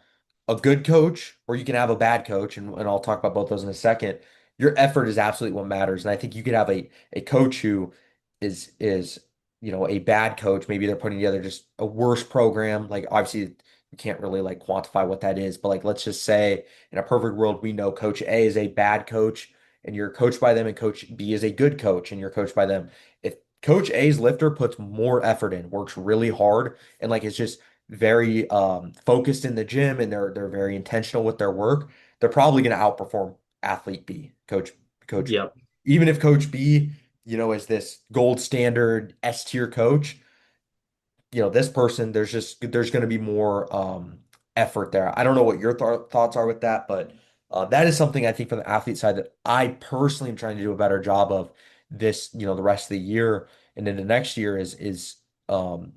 a good coach or you can have a bad coach, and I'll talk about both those in a second. Your effort is absolutely what matters. And I think you could have a coach who is a bad coach. Maybe they're putting together just a worse program. Like obviously you can't really like quantify what that is, but like let's just say in a perfect world, we know coach A is a bad coach and you're coached by them, and coach B is a good coach and you're coached by them. If coach A's lifter puts more effort in, works really hard, and like it's just very focused in the gym and they're very intentional with their work, they're probably going to outperform athlete B, coach. Yep. Even if coach B, is this gold standard S tier coach, this person, there's going to be more effort there. I don't know what your thoughts are with that, but that is something I think from the athlete side that I personally am trying to do a better job of this, the rest of the year and into next year is um,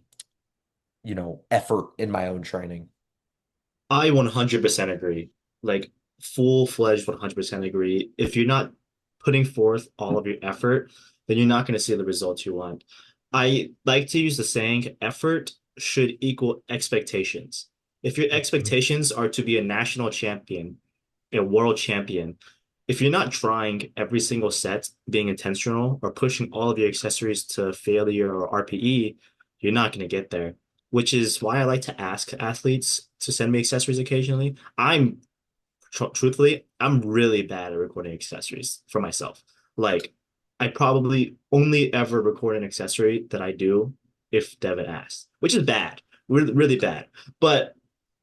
effort in my own training. I 100% agree. Like full-fledged 100% agree. If you're not putting forth all of your effort, then you're not going to see the results you want. I like to use the saying, effort should equal expectations. If your Mhm. expectations are to be a national champion, a world champion, if you're not trying every single set, being intentional, or pushing all of your accessories to failure or RPE, you're not going to get there, which is why I like to ask athletes to send me accessories occasionally. Truthfully, I'm really bad at recording accessories for myself. Like, I probably only ever record an accessory that I do if Devin asks, which is bad, really, really bad. But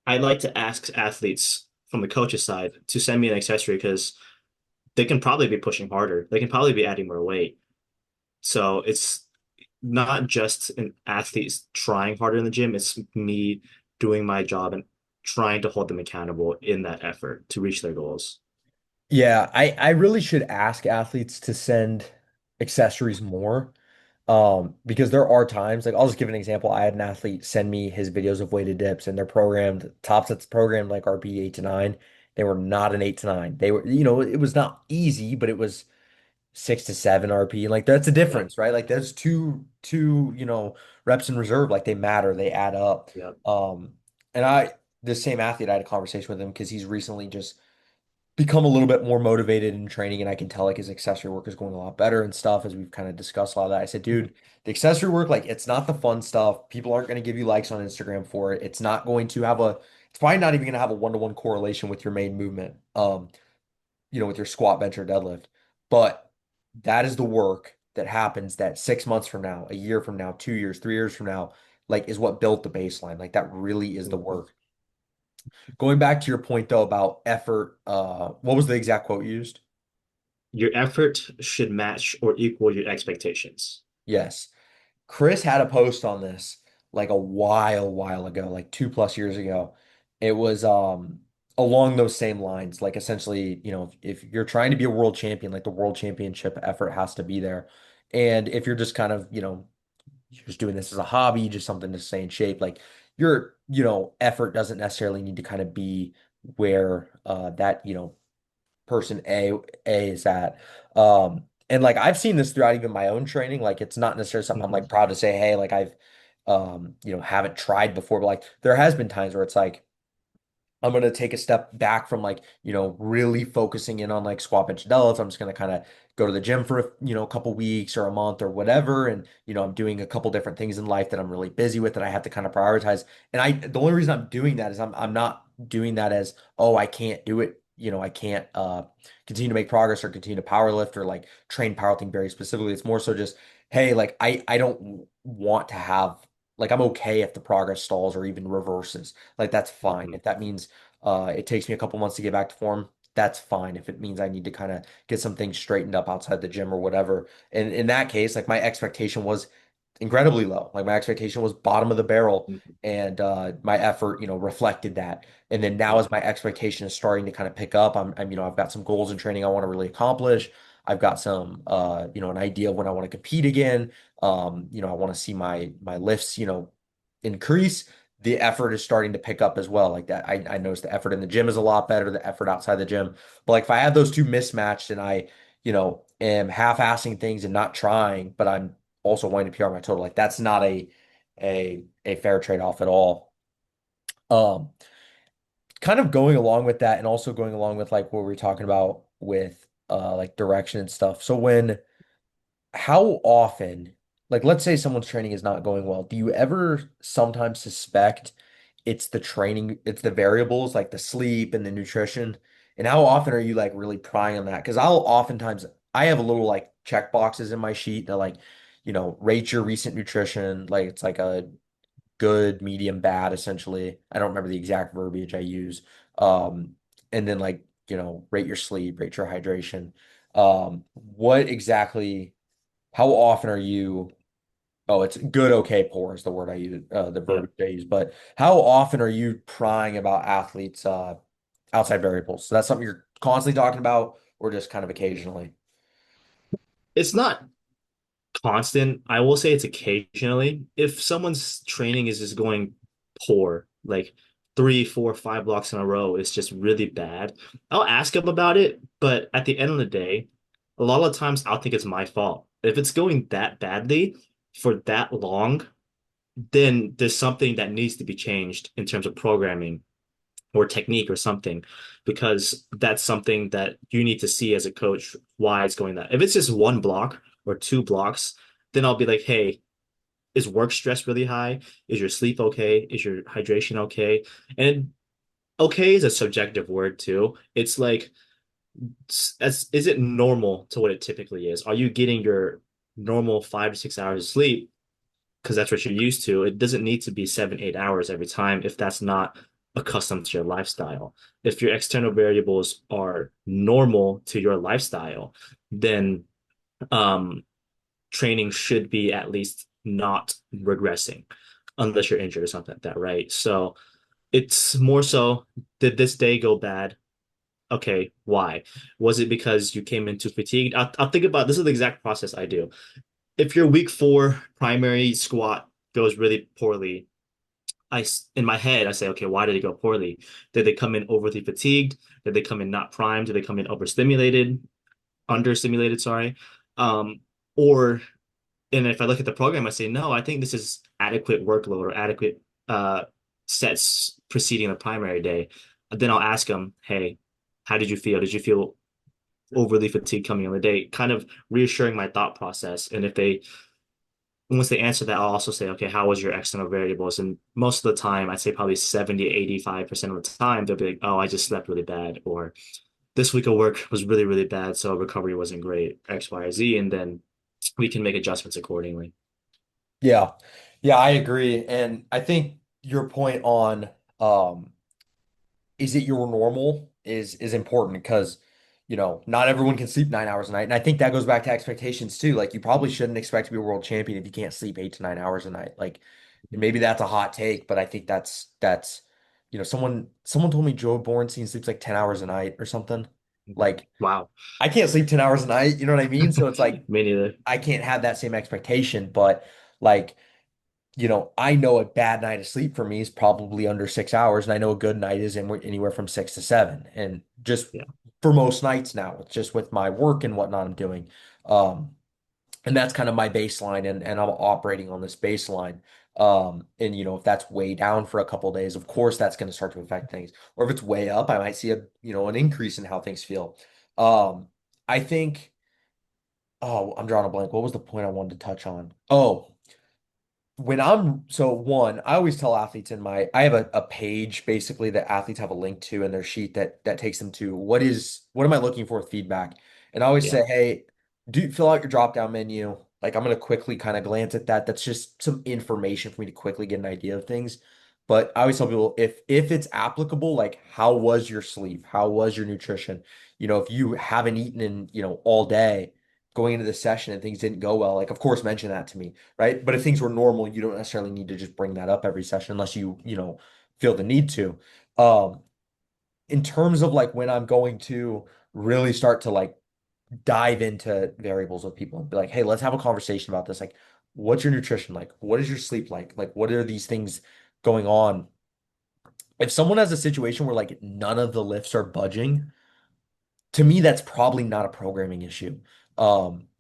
I like to ask athletes from the coach's side to send me an accessory because they can probably be pushing harder. They can probably be adding more weight. So it's not just an athlete trying harder in the gym, it's me doing my job and trying to hold them accountable in that effort to reach their goals. Yeah, I really should ask athletes to send accessories more. Because there are times, like I'll just give an example. I had an athlete send me his videos of weighted dips and they're programmed, top sets programmed like RP 8 to 9. They were not an 8 to 9. They were, it was not easy, but it was 6 to 7 RP. And like that's a Yep. difference, right? Like there's two, reps in reserve, like they matter, they add up. Yep. Um, and this same athlete, I had a conversation with him because he's recently just become a little bit more motivated in training, and I can tell like his accessory work is going a lot better and stuff as we've kind of discussed a lot of that. I said, dude, the accessory work, like it's not the fun stuff. People aren't going to give you likes on Instagram for it. It's not going to have it's probably not even going to have a one-to-one correlation with your main movement, with your squat, bench, or deadlift. But that is the work that happens that 6 months from now, a year from now, 2 years, 3 years from now, like is what built the baseline. Like that really is the Mhm. work. Going back to your point though about effort, what was the exact quote used? Your effort should match or equal your expectations. Yes. Chris had a post on this like a while ago, like 2+ years ago. It was along those same lines. Like essentially, if you're trying to be a world champion, like the world championship effort has to be there. And if you're just kind of, you're just doing this as a hobby, just something to stay in shape, like your, effort doesn't necessarily need to kind of be where that, person A is at. And like I've seen this throughout even my own training. Like it's not necessarily something I'm Mhm. like proud to say, hey, like I've haven't tried before, but like there has been times where it's like I'm gonna take a step back from like, really focusing in on like squat bench deadlifts. I'm just gonna kind of go to the gym for a couple weeks or a month or whatever. And I'm doing a couple different things in life that I'm really busy with that I have to kind of prioritize. And the only reason I'm doing that is I'm not doing that as, oh, I can't do it. I can't continue to make progress or continue to power lift or like train powerlifting very specifically. It's more so just, hey, like I don't want to have like I'm okay if the progress stalls or even reverses. Like that's fine. Mhm. If that means it takes me a couple months to get back to form, that's fine. If it means I need to kind of get some things straightened up outside the gym or whatever. And in that case, like my expectation was incredibly low. Like my expectation was bottom of the barrel, Mhm. and my effort, reflected that. And then now as Yeah. my expectation is starting to kind of pick up, I've got some goals in training I want to really accomplish. I've got some, an idea of when I want to compete again. I want to see my lifts, increase. The effort is starting to pick up as well. Like that, I noticed the effort in the gym is a lot better, the effort outside the gym. But like if I have those two mismatched and I, am half-assing things and not trying, but I'm also wanting to PR my total, like that's not a fair trade-off at all. Um, kind of going along with that and also going along with like what we are talking about with like direction and stuff. So how often, like let's say someone's training is not going well, do you ever sometimes suspect it's the training, it's the variables like the sleep and the nutrition? And how often are you like really prying on that? Because I'll oftentimes I have a little like check boxes in my sheet that like, rate your recent nutrition. Like it's like a good, medium, bad, essentially. I don't remember the exact verbiage I use. Um, and then like, rate your sleep, rate your hydration. What exactly, how often are you, oh, it's good, okay, poor is the word I use, the Yeah. verbiage I use, but how often are you prying about athletes, outside variables? So that's something you're constantly talking about or just kind of occasionally? It's not constant. I will say it's occasionally. If someone's training is just going poor, like 3, 4, 5 blocks in a row, it's just really bad. I'll ask them about it, but at the end of the day, a lot of times I'll think it's my fault. If it's going that badly for that long, then there's something that needs to be changed in terms of programming or technique or something, because that's something that you need to see as a coach why it's going that. If it's just 1 block or 2 blocks, then I'll be like, hey, is work stress really high? Is your sleep okay? Is your hydration okay? And okay is a subjective word too. It's like, as is it normal to what it typically is? Are you getting your normal 5 to 6 hours of sleep? Because that's what you're used to. It doesn't need to be 7, 8 hours every time if that's not accustomed to your lifestyle. If your external variables are normal to your lifestyle, then um, training should be at least not regressing unless you're injured or something like that, right? So it's more so, did this day go bad? Okay, why? Was it because you came in too fatigued? I'll think about this is the exact process I do. If your week 4 primary squat goes really poorly, in my head I say, okay, why did it go poorly? Did they come in overly fatigued? Did they come in not primed? Did they come in overstimulated, understimulated? Sorry, or and if I look at the program, I say, no, I think this is adequate workload or adequate uh, sets preceding the primary day. Then I'll ask them, hey, how did you feel? Did you feel overly fatigued coming on the day? Kind of reassuring my thought process. And if they once they answer that, I'll also say, okay, how was your external variables? And most of the time, I'd say probably 70, 85% of the time, they'll be like, oh, I just slept really bad, or this week of work was really, really bad, so recovery wasn't great, X, Y, or Z, and then we can make adjustments accordingly. Yeah. Yeah, I agree. And I think your point on um is it your normal is important because not everyone can sleep 9 hours a night. And I think that goes back to expectations too. Like you probably shouldn't expect to be a world champion if you can't sleep 8 to 9 hours a night. Like and maybe that's a hot take, but I think that's someone told me Joe Bornstein sleeps like 10 hours a night or something. Like Wow. I can't sleep 10 hours a night, you know what I mean? So it's like Me neither. I can't have that same expectation, but like I know a bad night of sleep for me is probably under 6 hours, and I know a good night is anywhere from 6 to 7. And just Yeah. for most nights now, it's just with my work and whatnot I'm doing. Um, and that's kind of my baseline, and I'm operating on this baseline. And if that's way down for a couple of days, of course that's going to start to affect things. Or if it's way up, I might see an increase in how things feel. I think, oh, I'm drawing a blank. What was the point I wanted to touch on? Oh, I always tell athletes I have a page basically that athletes have a link to in their sheet that takes them to what am I looking for with feedback? And I always Yeah. say, hey, do fill out your drop down menu. Like I'm gonna quickly kind of glance at that. That's just some information for me to quickly get an idea of things. But I always tell people if it's applicable, like how was your sleep? How was your nutrition? If you haven't eaten in, all day going into the session and things didn't go well, like of course mention that to me, right? But if things were normal, you don't necessarily need to just bring that up every session unless you feel the need to. Um, in terms of like when I'm going to really start to like dive into variables with people and be like, hey, let's have a conversation about this. Like, what's your nutrition like? What is your sleep like? Like, what are these things going on? If someone has a situation where like none of the lifts are budging, to me, that's probably not a programming issue.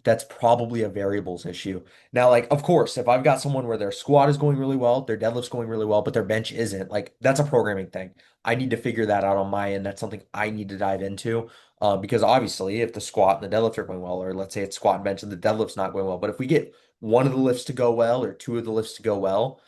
that's probably a variables issue. Now, like, of course, if I've got someone where their squat is going really well, their deadlift's going really well, but their bench isn't, like, that's a programming thing. I need to figure that out on my end. That's something I need to dive into. Because obviously, if the squat and the deadlift are going well, or let's say it's squat and bench and the deadlift's not going well, but if we get one of the lifts to go well or two of the lifts to go well,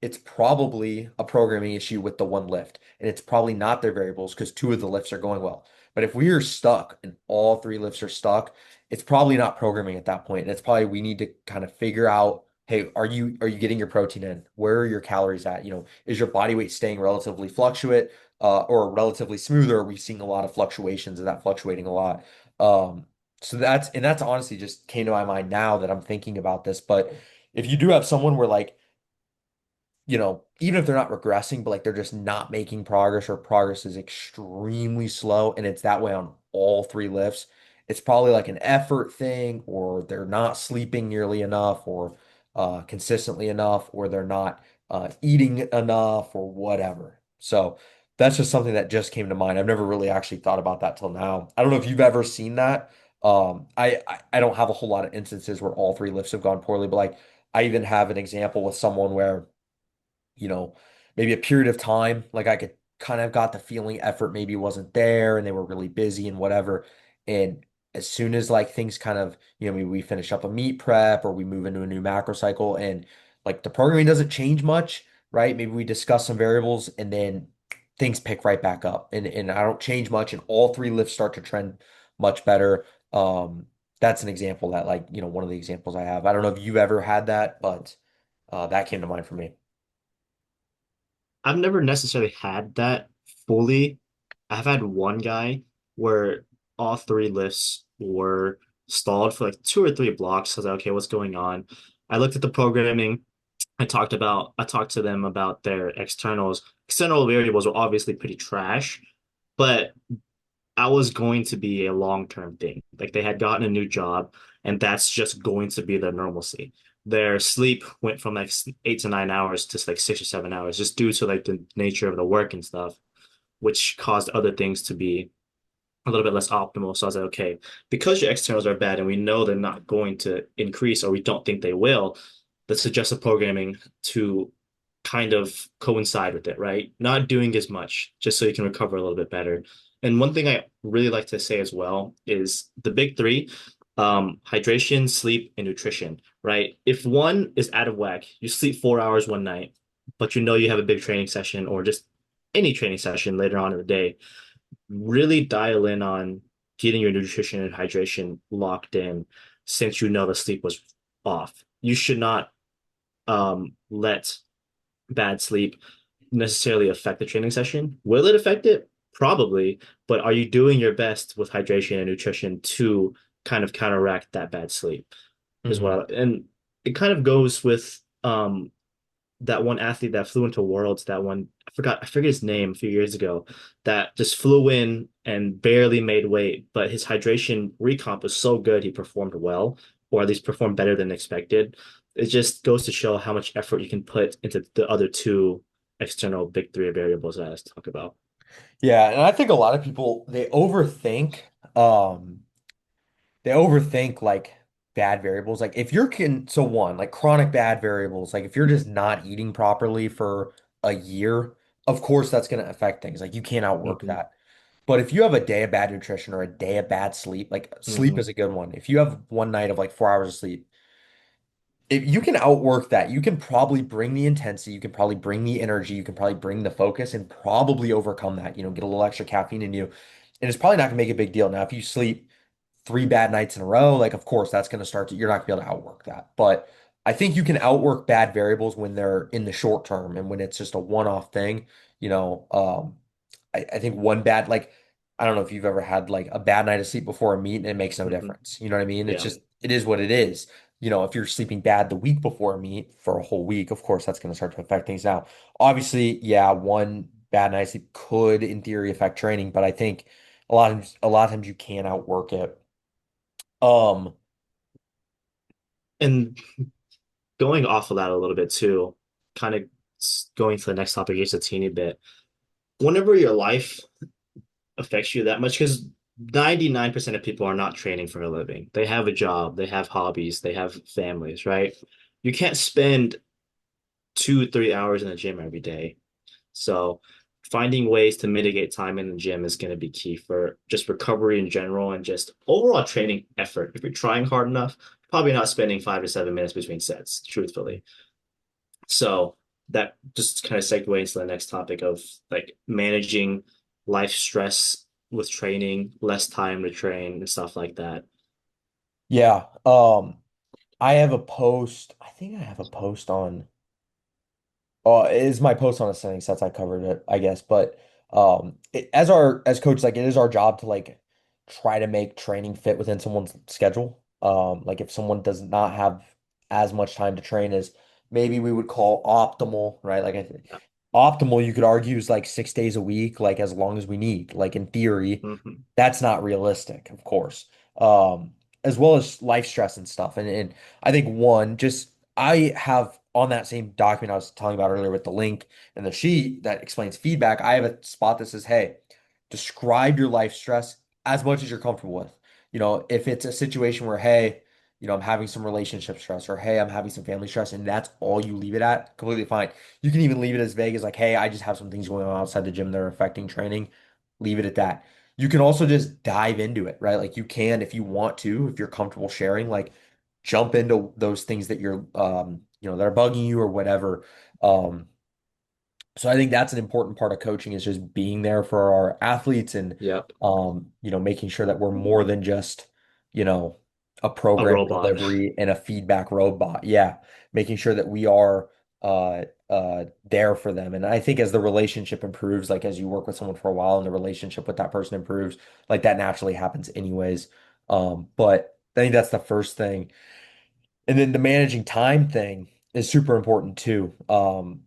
it's probably a programming issue with the one lift, and it's probably not their variables because two of the lifts are going well. But if we are stuck and all three lifts are stuck, it's probably not programming at that point. And it's probably we need to kind of figure out, hey, are you getting your protein in? Where are your calories at? Is your body weight staying relatively fluctuate, or relatively smooth, or are we seeing a lot of fluctuations? Is that fluctuating a lot? So that's honestly just came to my mind now that I'm thinking about this. But if you do have someone where like even if they're not regressing, but like they're just not making progress or progress is extremely slow and it's that way on all three lifts, it's probably like an effort thing, or they're not sleeping nearly enough, or consistently enough, or they're not eating enough, or whatever. So that's just something that just came to mind. I've never really actually thought about that till now. I don't know if you've ever seen that. I don't have a whole lot of instances where all three lifts have gone poorly, but like I even have an example with someone where you know, maybe a period of time, like I could kind of got the feeling effort maybe wasn't there and they were really busy and whatever. And as soon as like things kind of, maybe we finish up a meet prep or we move into a new macro cycle and like the programming doesn't change much, right? Maybe we discuss some variables and then things pick right back up and I don't change much and all three lifts start to trend much better. That's an example that like, one of the examples I have. I don't know if you've ever had that, but that came to mind for me. I've never necessarily had that fully. I've had one guy where all three lifts were stalled for like two or three blocks. I was like, okay, what's going on? I looked at the programming. I talked to them about their externals. External variables were obviously pretty trash, but I was going to be a long-term thing. Like they had gotten a new job, and that's just going to be their normalcy. Their sleep went from like 8 to 9 hours to like 6 or 7 hours, just due to like the nature of the work and stuff, which caused other things to be a little bit less optimal. So I was like, okay, because your externals are bad and we know they're not going to increase or we don't think they will, let's adjust the programming to kind of coincide with it, right? Not doing as much just so you can recover a little bit better. And one thing I really like to say as well is the big three, hydration, sleep, and nutrition, right? If one is out of whack, you sleep 4 hours one night, but you know you have a big training session or just any training session later on in the day, really dial in on getting your nutrition and hydration locked in since you know the sleep was off. You should not let bad sleep necessarily affect the training session. Will it affect it? Probably, but are you doing your best with hydration and nutrition to kind of counteract that bad sleep? Is Mhm. what and it kind of goes with that one athlete that flew into Worlds, that one, I forget his name a few years ago, that just flew in and barely made weight, but his hydration recomp was so good he performed well, or at least performed better than expected. It just goes to show how much effort you can put into the other two external big three variables that I was talking about. Yeah, and I think a lot of people um they overthink like bad variables. Like if you're can so one, like chronic bad variables, like if you're just not eating properly for a year, of course that's going to affect things. Like you can't outwork Hmm. that. But if you have a day of bad nutrition or a day of bad sleep, like sleep Hmm. is a good one. If you have one night of like 4 hours of sleep, if you can outwork that, you can probably bring the intensity, you can probably bring the energy, you can probably bring the focus and probably overcome that, get a little extra caffeine in you. And it's probably not gonna make a big deal. Now, if you sleep three bad nights in a row, like of course that's gonna you're not gonna be able to outwork that. But I think you can outwork bad variables when they're in the short term and when it's just a one-off thing, you know. I think one bad like I don't know if you've ever had like a bad night of sleep before a meet and it makes no Hmm. difference. You know what I mean? It's Yeah. just it is what it is. If you're sleeping bad the week before a meet for a whole week, of course that's going to start to affect things now. Obviously, yeah, one bad night of sleep could in theory affect training, but I think a lot of times you can outwork it. Um, And going off of that a little bit too, kind of going to the next topic just a teeny bit. Whenever your life affects you that much, because 99% of people are not training for a living. They have a job, they have hobbies, they have families, right? You can't spend 2, 3 hours in the gym every day. So finding ways to mitigate time in the gym is going to be key for just recovery in general and just overall training effort. If you're trying hard enough, probably not spending 5 to 7 minutes between sets, truthfully. So that just kind of segue into the next topic of like managing life stress with training, less time to train and stuff like that. Yeah. I have a post. I think I have a post on. It is my post on ascending sets. I covered it, I guess. But as coaches, like it is our job to like try to make training fit within someone's schedule. Like if someone does not have as much time to train as maybe we would call optimal, right? Optimal, you could argue is like 6 days a week, like as long as we need. Like in theory, Hmm. that's not realistic, of course. As well as life stress and stuff. And I think one, just I have on that same document I was telling about earlier with the link and the sheet that explains feedback, I have a spot that says, hey, describe your life stress as much as you're comfortable with. If it's a situation where, hey, I'm having some relationship stress or hey, I'm having some family stress, and that's all you leave it at, completely fine. You can even leave it as vague as like, hey, I just have some things going on outside the gym that are affecting training. Leave it at that. You can also just dive into it, right? Like you can, if you want to, if you're comfortable sharing, like jump into those things that you're that are bugging you or whatever. Um, so I think that's an important part of coaching is just being there for our athletes and Yep. making sure that we're more than just, you know, a A program robot. delivery and a feedback robot. Yeah, making sure that we are there for them. And I think as the relationship improves, like as you work with someone for a while and the relationship with that person improves, like that naturally happens anyways. But I think that's the first thing. And then the managing time thing is super important too.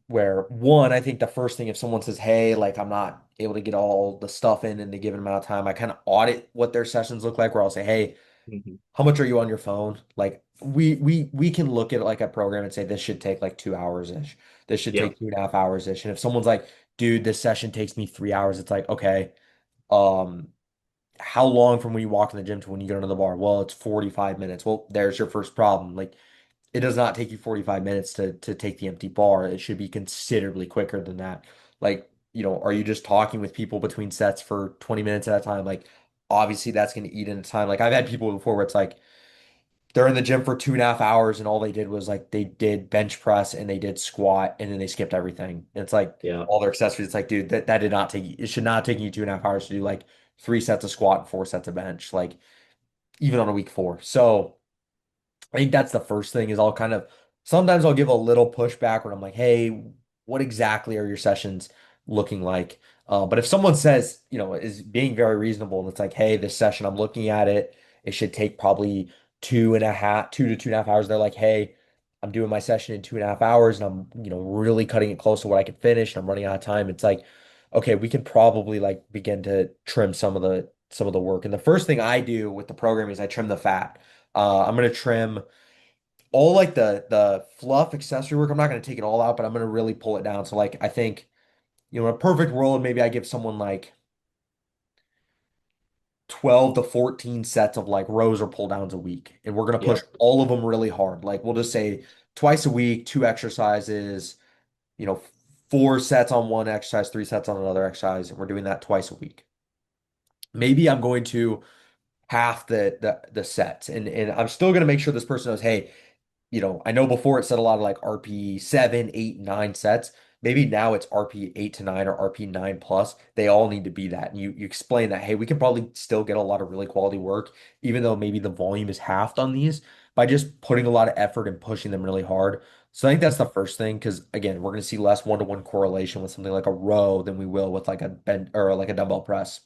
Where one, I think the first thing if someone says, hey, like I'm not able to get all the stuff in the given amount of time, I kind of audit what their sessions look like, where I'll say, hey, Mhm. how much are you on your phone? Like we can look at like a program and say this should take like 2 hours ish. This should Yep. take 2.5 hours ish. And if someone's like, dude, this session takes me 3 hours, it's like, okay, um, how long from when you walk in the gym to when you get into the bar? Well, it's 45 minutes. Well, there's your first problem. Like it does not take you 45 minutes to take the empty bar. It should be considerably quicker than that. Like, are you just talking with people between sets for 20 minutes at a time? Like, obviously that's going to eat into time. Like, I've had people before where it's like they're in the gym for 2.5 hours and all they did was like they did bench press and they did squat and then they skipped everything. And it's like Yeah. all their accessories. It's like, dude, that did not take you, it should not take you 2.5 hours to do like 3 sets of squat and 4 sets of bench, like even on a week 4. So, I think that's the first thing is I'll kind of sometimes I'll give a little pushback when I'm like, hey, what exactly are your sessions looking like? But if someone says, is being very reasonable and it's like, hey, this session I'm looking at it, it should take probably 2 to 2.5 hours. They're like, hey, I'm doing my session in 2.5 hours and I'm, really cutting it close to what I can finish and I'm running out of time. It's like, okay, we can probably like begin to trim some of the work. And the first thing I do with the program is I trim the fat. I'm gonna trim all like the fluff accessory work. I'm not gonna take it all out, but I'm gonna really pull it down. So like I think, in a perfect world, maybe I give someone like 12 to 14 sets of like rows or pull downs a week. And we're gonna push Yep. all of them really hard. Like we'll just say twice a week, 2 exercises, you know, 4 sets on one exercise, 3 sets on another exercise, and we're doing that twice a week. Maybe I'm going to half the sets and I'm still gonna make sure this person knows, hey, I know before it said a lot of like RP 7, 8, 9 sets. Maybe now it's RP 8 to 9 or RP 9 plus. They all need to be that. And you explain that, hey, we can probably still get a lot of really quality work, even though maybe the volume is halved on these by just putting a lot of effort and pushing them really hard. So I think that's the first thing, because again, we're going to see less one-to-one correlation with something like a row than we will with like a bend or like a dumbbell press.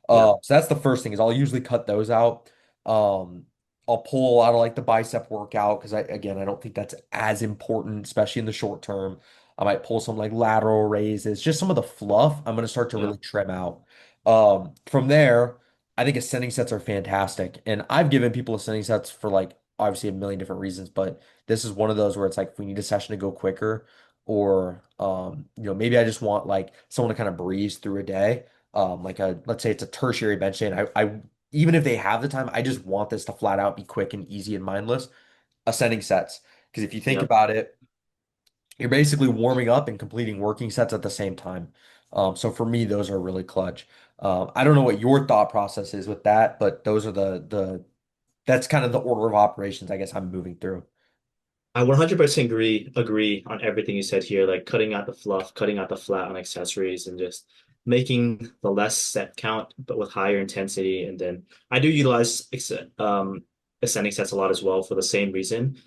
Yep. So that's the first thing is I'll usually cut those out. Um, I'll pull out of like the bicep workout because I don't think that's as important, especially in the short term. I might pull some like lateral raises, just some of the fluff I'm gonna start to Yeah. really trim out. From there, I think ascending sets are fantastic. And I've given people ascending sets for like obviously a million different reasons, but this is one of those where it's like if we need a session to go quicker, or maybe I just want like someone to kind of breeze through a day. like a, let's say it's a tertiary bench day, and I even if they have the time, I just want this to flat out be quick and easy and mindless. Ascending sets, because if you think Yep. about it, you're basically warming up and completing working sets at the same time. So for me, those are really clutch. I don't know what your thought process is with that, but those are the that's kind of the order of operations I guess I'm moving through. I 100% agree on everything you said here, like cutting out the fluff, cutting out the flat on accessories, and just making the less set count, but with higher intensity. And then I do utilize ascending sets a lot as well for the same reason.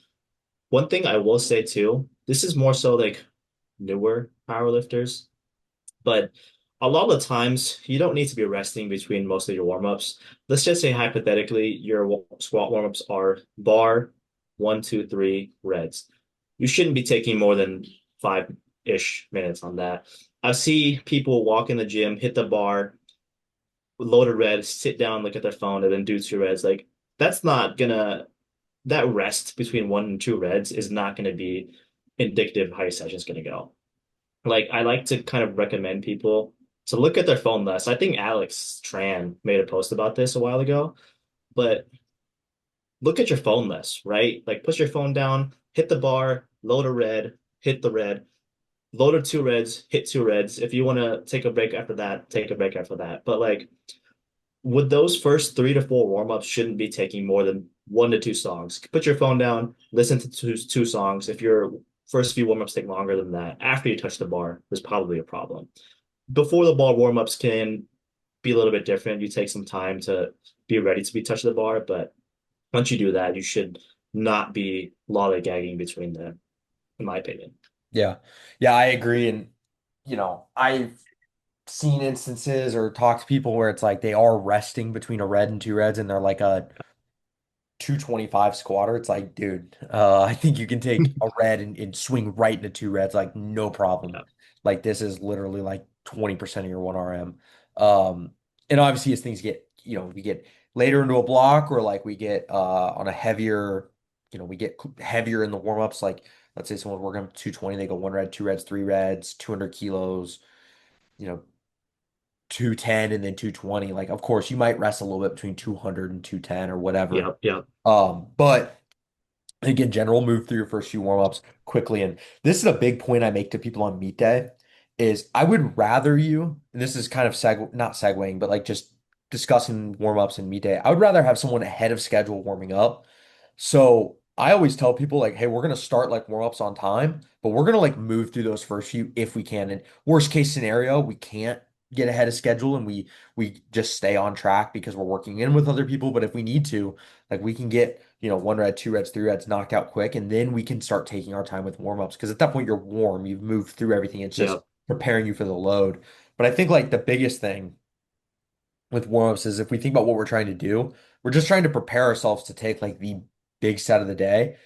One thing I will say too, this is more so like newer powerlifters, but a lot of the times you don't need to be resting between most of your warm-ups. Let's just say hypothetically your squat warm-ups are bar, one, two, three, reds. You shouldn't be taking more than 5-ish minutes on that. I see people walk in the gym, hit the bar, load a red, sit down, look at their phone, and then do two reds. Like that's not gonna that rest between one and two reds is not gonna be indicative of how your session's gonna go. Like I like to kind of recommend people to look at their phone less. I think Alex Tran made a post about this a while ago, but look at your phone less, right? Like put your phone down, hit the bar, load a red, hit the red, load a two reds, hit two reds. If you want to take a break after that, take a break after that. But like with those first 3 to 4 warm-ups shouldn't be taking more than 1 to 2 songs. Put your phone down, listen to two songs. If your first few warm-ups take longer than that, after you touch the bar, there's probably a problem. Before the bar warm-ups can be a little bit different. You take some time to be ready to be touched the bar, but once you do that, you should not be lollygagging between them, in my opinion. Yeah. Yeah, I agree. And, I've seen instances or talked to people where it's like they are resting between a red and two reds and they're like a 225 squatter. It's like, dude, I think you can take a red and swing right into two reds, like no problem. Yeah, Like this is literally like 20% of your 1 RM. And obviously as things get, we get later into a block or like we get on a heavier, we get heavier in the warm-ups. Like let's say someone's working up 220, they go one red, two reds, three reds, 200 kilos, you know, 210 and then 220. Like, of course, you might rest a little bit between 200 and 210 or whatever. yeah, yeah. But again, general move through your first few warm-ups quickly. And this is a big point I make to people on meet day is I would rather you, and this is kind of not segueing, but like just discussing warm-ups and meet day. I would rather have someone ahead of schedule warming up. So I always tell people like, hey, we're gonna start like warm-ups on time, but we're gonna like move through those first few if we can. And worst case scenario, we can't get ahead of schedule and we just stay on track because we're working in with other people. But if we need to, like we can get, one red, two reds, three reds knocked out quick, and then we can start taking our time with warm-ups. Because at that point you're warm, you've moved through everything. It's just Yeah. preparing you for the load. But I think like the biggest thing with warm-ups is if we think about what we're trying to do, we're just trying to prepare ourselves to take like the big set of the day.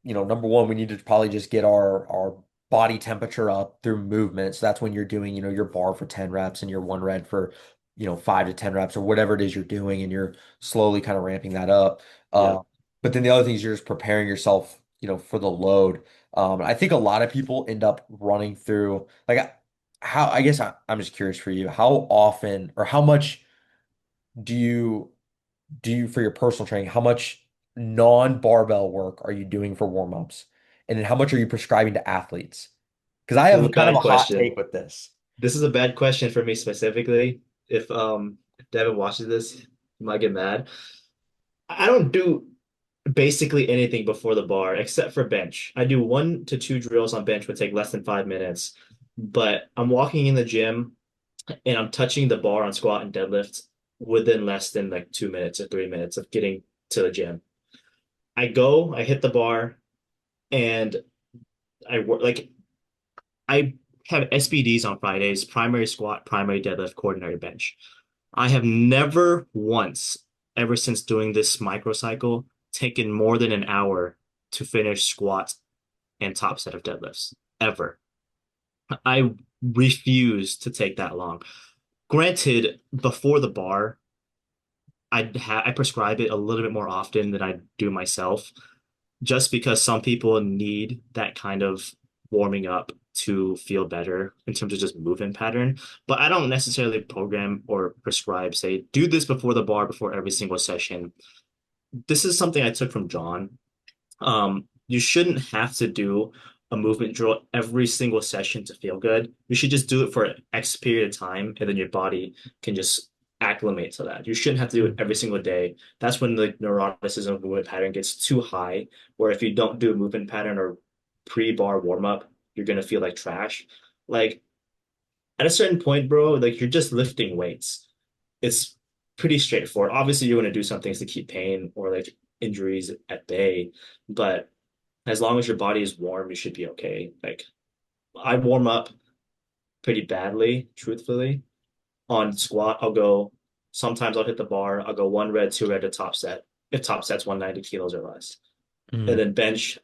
Number one, we need to probably just get our body temperature up through movement. So that's when you're doing, your bar for 10 reps and your one red for, 5 to 10 reps or whatever it is you're doing, and you're slowly kind of ramping that up. Yeah. But then the other thing is you're just preparing yourself, for the load. I think a lot of people end up running through like how I guess I'm just curious for you, how often or how much do you for your personal training, how much non-barbell work are you doing for warm-ups? And then how much are you prescribing to athletes? Because I This is have a kind of bad a hot question. take with this. This is a bad question for me specifically. If Devin watches this, he might get mad. I don't do basically anything before the bar except for bench. I do 1 to 2 drills on bench would take less than 5 minutes. But I'm walking in the gym and I'm touching the bar on squat and deadlift within less than like 2 minutes or 3 minutes of getting to the gym. I go, I hit the bar, and I work like I have SBDs on Fridays, primary squat, primary deadlift, coordinate bench. I have never once, ever since doing this microcycle, taken more than an hour to finish squat and top set of deadlifts. Ever. I refuse to take that long. Granted, before the bar, I prescribe it a little bit more often than I do myself, just because some people need that kind of warming up to feel better in terms of just movement pattern. But I don't necessarily program or prescribe, say, do this before the bar before every single session. This is something I took from John. You shouldn't have to do a movement drill every single session to feel good. You should just do it for X period of time, and then your body can just acclimate to that. You shouldn't have to do it every single day. That's when the neuroticism movement pattern gets too high, where if you don't do a movement pattern or pre-bar warm up, you're gonna feel like trash. Like at a certain point, bro, like you're just lifting weights. It's pretty straightforward. Obviously, you want to do some things to keep pain or like injuries at bay, but as long as your body is warm, you should be okay. Like I warm up pretty badly, truthfully. On squat, sometimes I'll hit the bar, I'll go one red, two red to top set, if top set's 190 kilos or less. And Mm. then bench,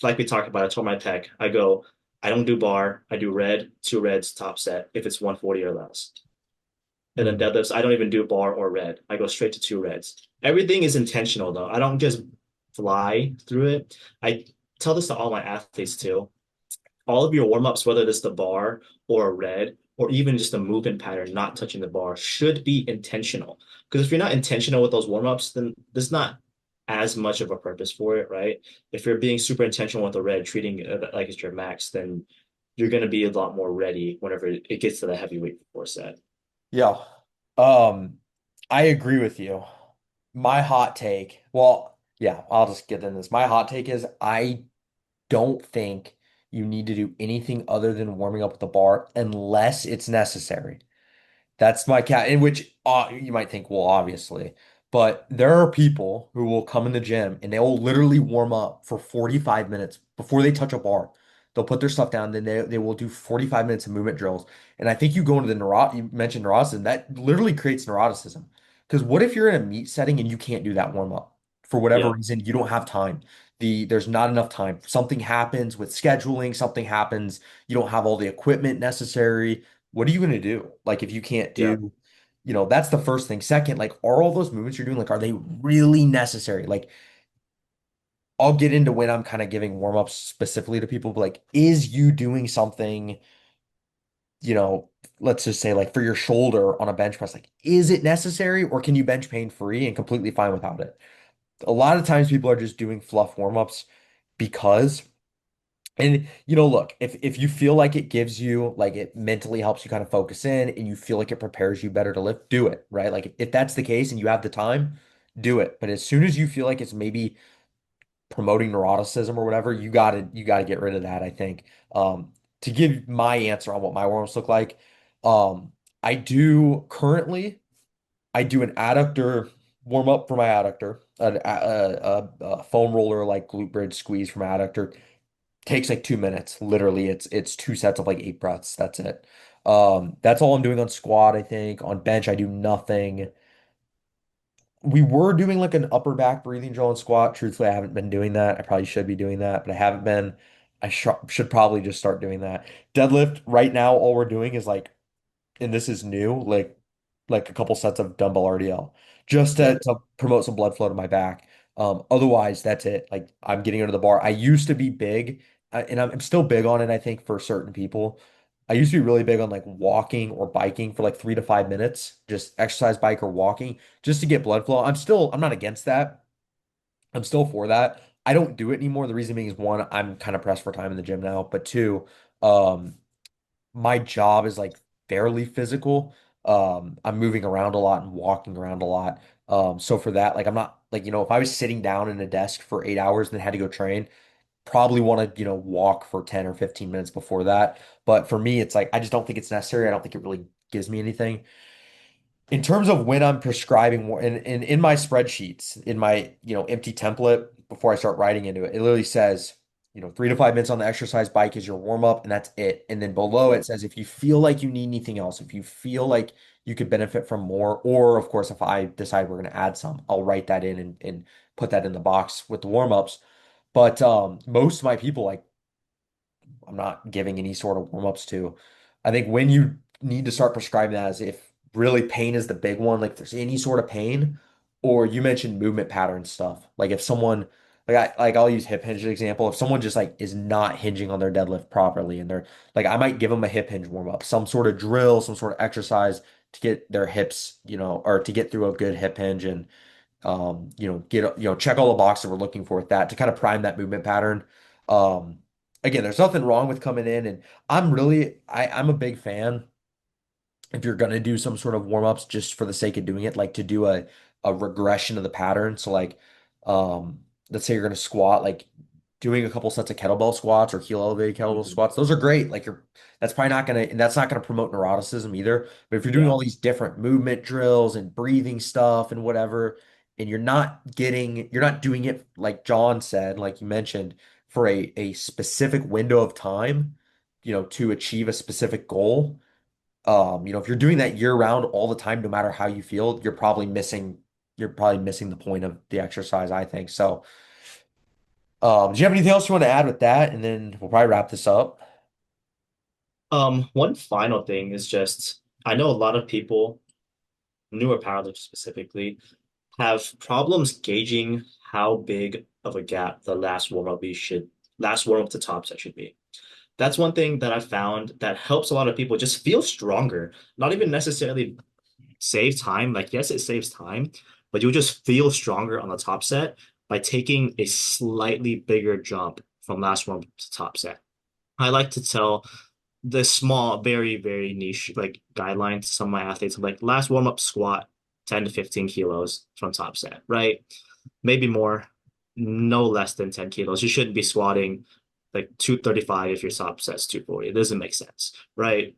like we talked about, I told my pec, I don't do bar, I do red, two reds, top set, if it's 140 or less. And then Mm. deadlifts, I don't even do bar or red. I go straight to two reds. Everything is intentional though. I don't just fly through it. I tell this to all my athletes too. All of your warm-ups, whether it's the bar or a red, or even just a movement pattern, not touching the bar, should be intentional. Because if you're not intentional with those warm-ups, then there's not as much of a purpose for it, right? If you're being super intentional with the red, treating it like it's your max, then you're going to be a lot more ready whenever it gets to the heavyweight force set. Yeah. Um, I agree with you. My hot take, well, yeah, I'll just get in this. My hot take is I don't think you need to do anything other than warming up with the bar unless it's necessary. That's my cat, in which you might think, well, obviously, but there are people who will come in the gym and they will literally warm up for 45 minutes before they touch a bar. They'll put their stuff down, then they will do 45 minutes of movement drills. And I think you go into you mentioned neuroticism, that literally creates neuroticism. Because what if you're in a meet setting and you can't do that warm up for whatever Yeah, reason, you don't have time. There's not enough time. Something happens with scheduling, something happens, you don't have all the equipment necessary. What are you going to do? Like if you can't yeah. do, that's the first thing. Second, like are all those movements you're doing, like are they really necessary? Like I'll get into when I'm kind of giving warm-ups specifically to people, but like is you doing something, you know, let's just say like for your shoulder on a bench press, like is it necessary or can you bench pain free and completely fine without it? A lot of times people are just doing fluff warm-ups because and look, if you feel like it gives you like it mentally helps you kind of focus in and you feel like it prepares you better to lift, do it, right? Like if that's the case and you have the time, do it. But as soon as you feel like it's maybe promoting neuroticism or whatever, you gotta get rid of that, I think. To give my answer on what my warm-ups look like, um, I do currently I do an adductor warm up for my adductor, a foam roller like glute bridge squeeze from adductor. Takes like 2 minutes. Literally, it's two sets of like 8 breaths. That's it. That's all I'm doing on squat, I think. On bench, I do nothing. We were doing like an upper back breathing drill on squat. Truthfully, I haven't been doing that. I probably should be doing that, but I haven't been. I should probably just start doing that. Deadlift, right now, all we're doing is like, and this is new, like a couple sets of dumbbell RDL just Yeah. to promote some blood flow to my back. Otherwise, that's it. Like I'm getting into the bar. I used to be big, and I'm still big on it, I think, for certain people. I used to be really big on like walking or biking for like 3 to 5 minutes, just exercise, bike, or walking, just to get blood flow. I'm not against that. I'm still for that. I don't do it anymore. The reason being is one, I'm kind of pressed for time in the gym now, but two, um, my job is like fairly physical. I'm moving around a lot and walking around a lot. So for that, like I'm not like, if I was sitting down in a desk for 8 hours and then had to go train, probably want to, walk for 10 or 15 minutes before that. But for me, it's like I just don't think it's necessary. I don't think it really gives me anything. In terms of when I'm prescribing more, in my spreadsheets, in my, empty template before I start writing into it, it literally says, 3 to 5 minutes on the exercise bike is your warm up, and that's it. And then below Yeah. it says, if you feel like you need anything else, if you feel like you could benefit from more, or of course, if I decide we're going to add some, I'll write that in and put that in the box with the warm ups. But most of my people, like, I'm not giving any sort of warm-ups to. I think when you need to start prescribing that is if really pain is the big one, like if there's any sort of pain, or you mentioned movement pattern stuff. Like if someone I'll use hip hinge as an example. If someone just like is not hinging on their deadlift properly and they're like I might give them a hip hinge warm up, some sort of drill, some sort of exercise to get their hips, or to get through a good hip hinge and get check all the boxes we're looking for with that to kind of prime that movement pattern. Um, Again, there's nothing wrong with coming in and I'm a big fan if you're gonna do some sort of warm-ups just for the sake of doing it, like to do a regression of the pattern. So like let's say you're gonna squat, like doing a couple sets of kettlebell squats or heel elevated kettlebell Hmm. squats, those are great. Like that's probably not gonna and that's not gonna promote neuroticism either. But if you're doing Yeah. all these different movement drills and breathing stuff and whatever, and you're not doing it like John said, like you mentioned, for a specific window of time, to achieve a specific goal. If you're doing that year round all the time, no matter how you feel, you're probably missing the point of the exercise, I think. So, do you have anything else you want to add with that? And then we'll probably wrap this up. One final thing is just I know a lot of people, newer powerlifters specifically, have problems gauging how big of a gap the last warm up to top set should be. That's one thing that I found that helps a lot of people just feel stronger, not even necessarily save time. Like, yes, it saves time, but you'll just feel stronger on the top set by taking a slightly bigger jump from last warm up to top set. I like to tell the small, very, very niche like guideline to some of my athletes. I'm like, last warm up squat 10 to 15 kilos from top set, right? Maybe more, no less than 10 kilos. You shouldn't be squatting like 235 if your top set's 240. It doesn't make sense, right?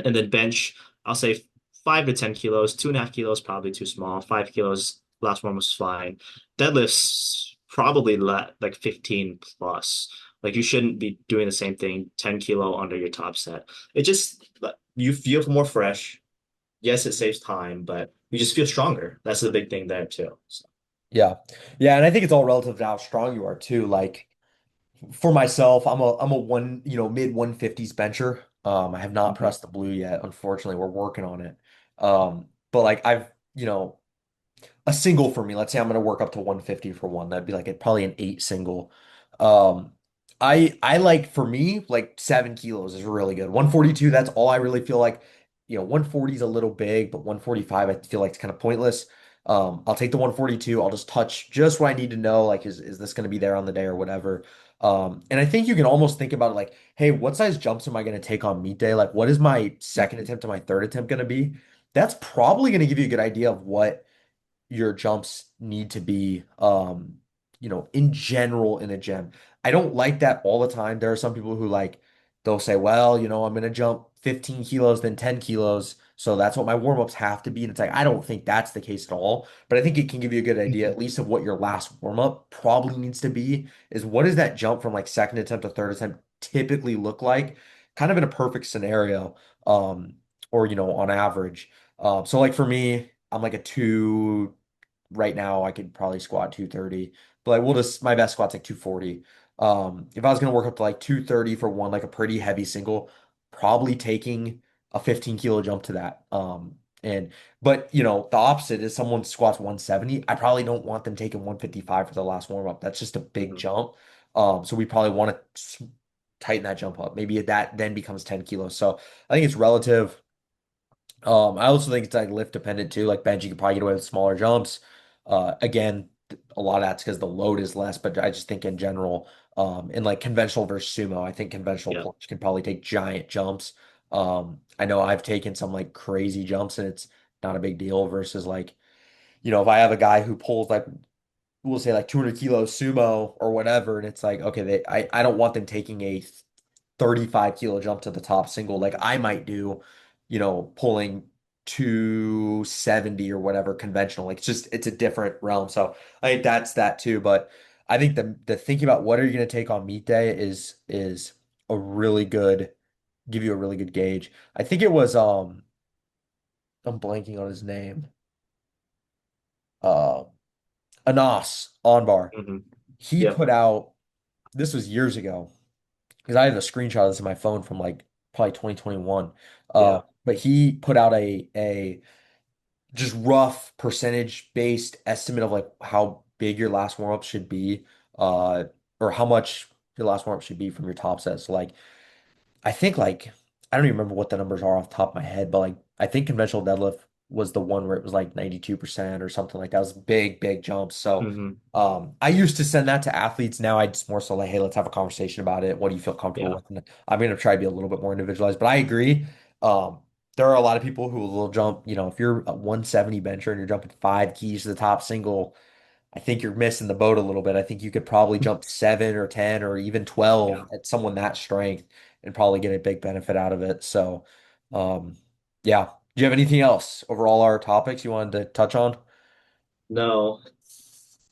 And then bench, I'll say 5 to 10 kilos, 2.5 kilos, probably too small. 5 kilos, last one was fine. Deadlifts, probably like 15 plus. Like you shouldn't be doing the same thing, 10 kilo under your top set. It just, you feel more fresh. Yes, it saves time, but you just feel stronger. That's the big thing there too. So, Yeah. Yeah, and I think it's all relative to how strong you are too. Like for myself, I'm a mid 150s bencher. I have not mhm. pressed the blue yet. Unfortunately, we're working on it. But like a single for me. Let's say I'm going to work up to 150 for one. That'd be like probably an eight single. Um, I like for me like 7 kilos is really good. 142, that's all I really feel like. 140 is a little big, but 145 I feel like it's kind of pointless. I'll take the 142. I'll just touch just what I need to know. Like, is this going to be there on the day or whatever? And I think you can almost think about it like, hey, what size jumps am I going to take on meet day? Like, what is my second attempt and my third attempt going to be? That's probably going to give you a good idea of what your jumps need to be in general in a gym. I don't like that all the time. There are some people who like they'll say, well, I'm gonna jump 15 kilos, then 10 kilos. So that's what my warm-ups have to be. And it's like I don't think that's the case at all. But I think it can give you a good idea, at least of what your last warm-up probably needs to be, is what does that jump from like second attempt to third attempt typically look like? Kind of in a perfect scenario, or on average. So like for me, I'm like a two right now I could probably squat 230, but like we'll just my best squat's like 240. If I was gonna work up to like 230 for one, like a pretty heavy single, probably taking a 15 kilo jump to that. And but the opposite is someone squats 170. I probably don't want them taking 155 for the last warm up. That's just a big Mhm. jump. So we probably want to tighten that jump up. Maybe that then becomes 10 kilos. So I think it's relative. I also think it's like lift dependent too. Like bench, you could probably get away with smaller jumps. Again, a lot of that's because the load is less, but I just think in general, in like conventional versus sumo, I think conventional Yeah. players can probably take giant jumps. I know I've taken some like crazy jumps and it's not a big deal versus like, if I have a guy who pulls like we'll say like 200 kilos sumo or whatever, and it's like, okay, I don't want them taking a 35 kilo jump to the top single like I might do, pulling 270 or whatever conventional. Like it's a different realm. So I think that's that too. But I think the thinking about what are you going to take on meet day is a really good give you a really good gauge. I think it was I'm blanking on his name. Uh Anas Onbar. Hmm. He Yep. put out this was years ago because I have a screenshot of this in my phone from like probably 2021. Yeah. But he put out a just rough percentage based estimate of like how big your last warm up should be. uh, or how much your last warm-up should be from your top set. So like, I think like I don't even remember what the numbers are off the top of my head, but like I think conventional deadlift was the one where it was like 92% or something like that. It was big, big jumps. So Hmm. I used to send that to athletes. Now I just more so like, hey, let's have a conversation about it. What do you feel comfortable Yeah. with? And I'm gonna try to be a little bit more individualized, but I agree. Um, there are a lot of people who will jump, if you're a 170 bencher and you're jumping 5 keys to the top single, I think you're missing the boat a little bit. I think you could probably jump 7 or 10 or even Yeah. 12 at someone that strength and probably get a big benefit out of it. So, um, yeah. Do you have anything else over all our topics you wanted to touch on? No,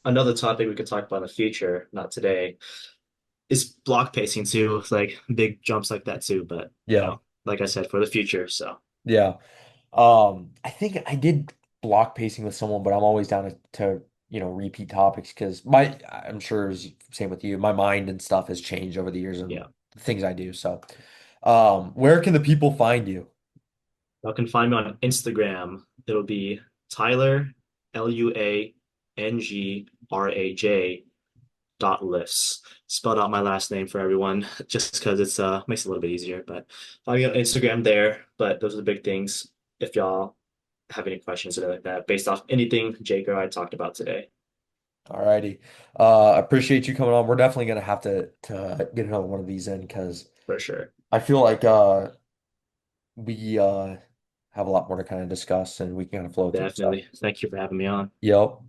another topic we could talk about in the future, not today, is block pacing too, like big jumps like that too. But Yeah. like I said, for the future. So Yeah. I think I did block pacing with someone, but I'm always down to repeat topics because I'm sure it's same with you. My mind and stuff has changed over the years and yeah, the things I do. So, where can the people find you? y'all can find me on Instagram. It'll be Tyler Luangraj .lifts. Spelled out my last name for everyone, just because it's makes it a little bit easier. But find me on Instagram there. But those are the big things. If y'all have any questions or anything like that, based off anything Jake or I talked about today, All righty. Appreciate you coming on. We're definitely gonna have to get another one of these in because for sure. I feel like we have a lot more to kind of discuss and we can kind of flow through. So, Definitely. Thank you for having me on. yep.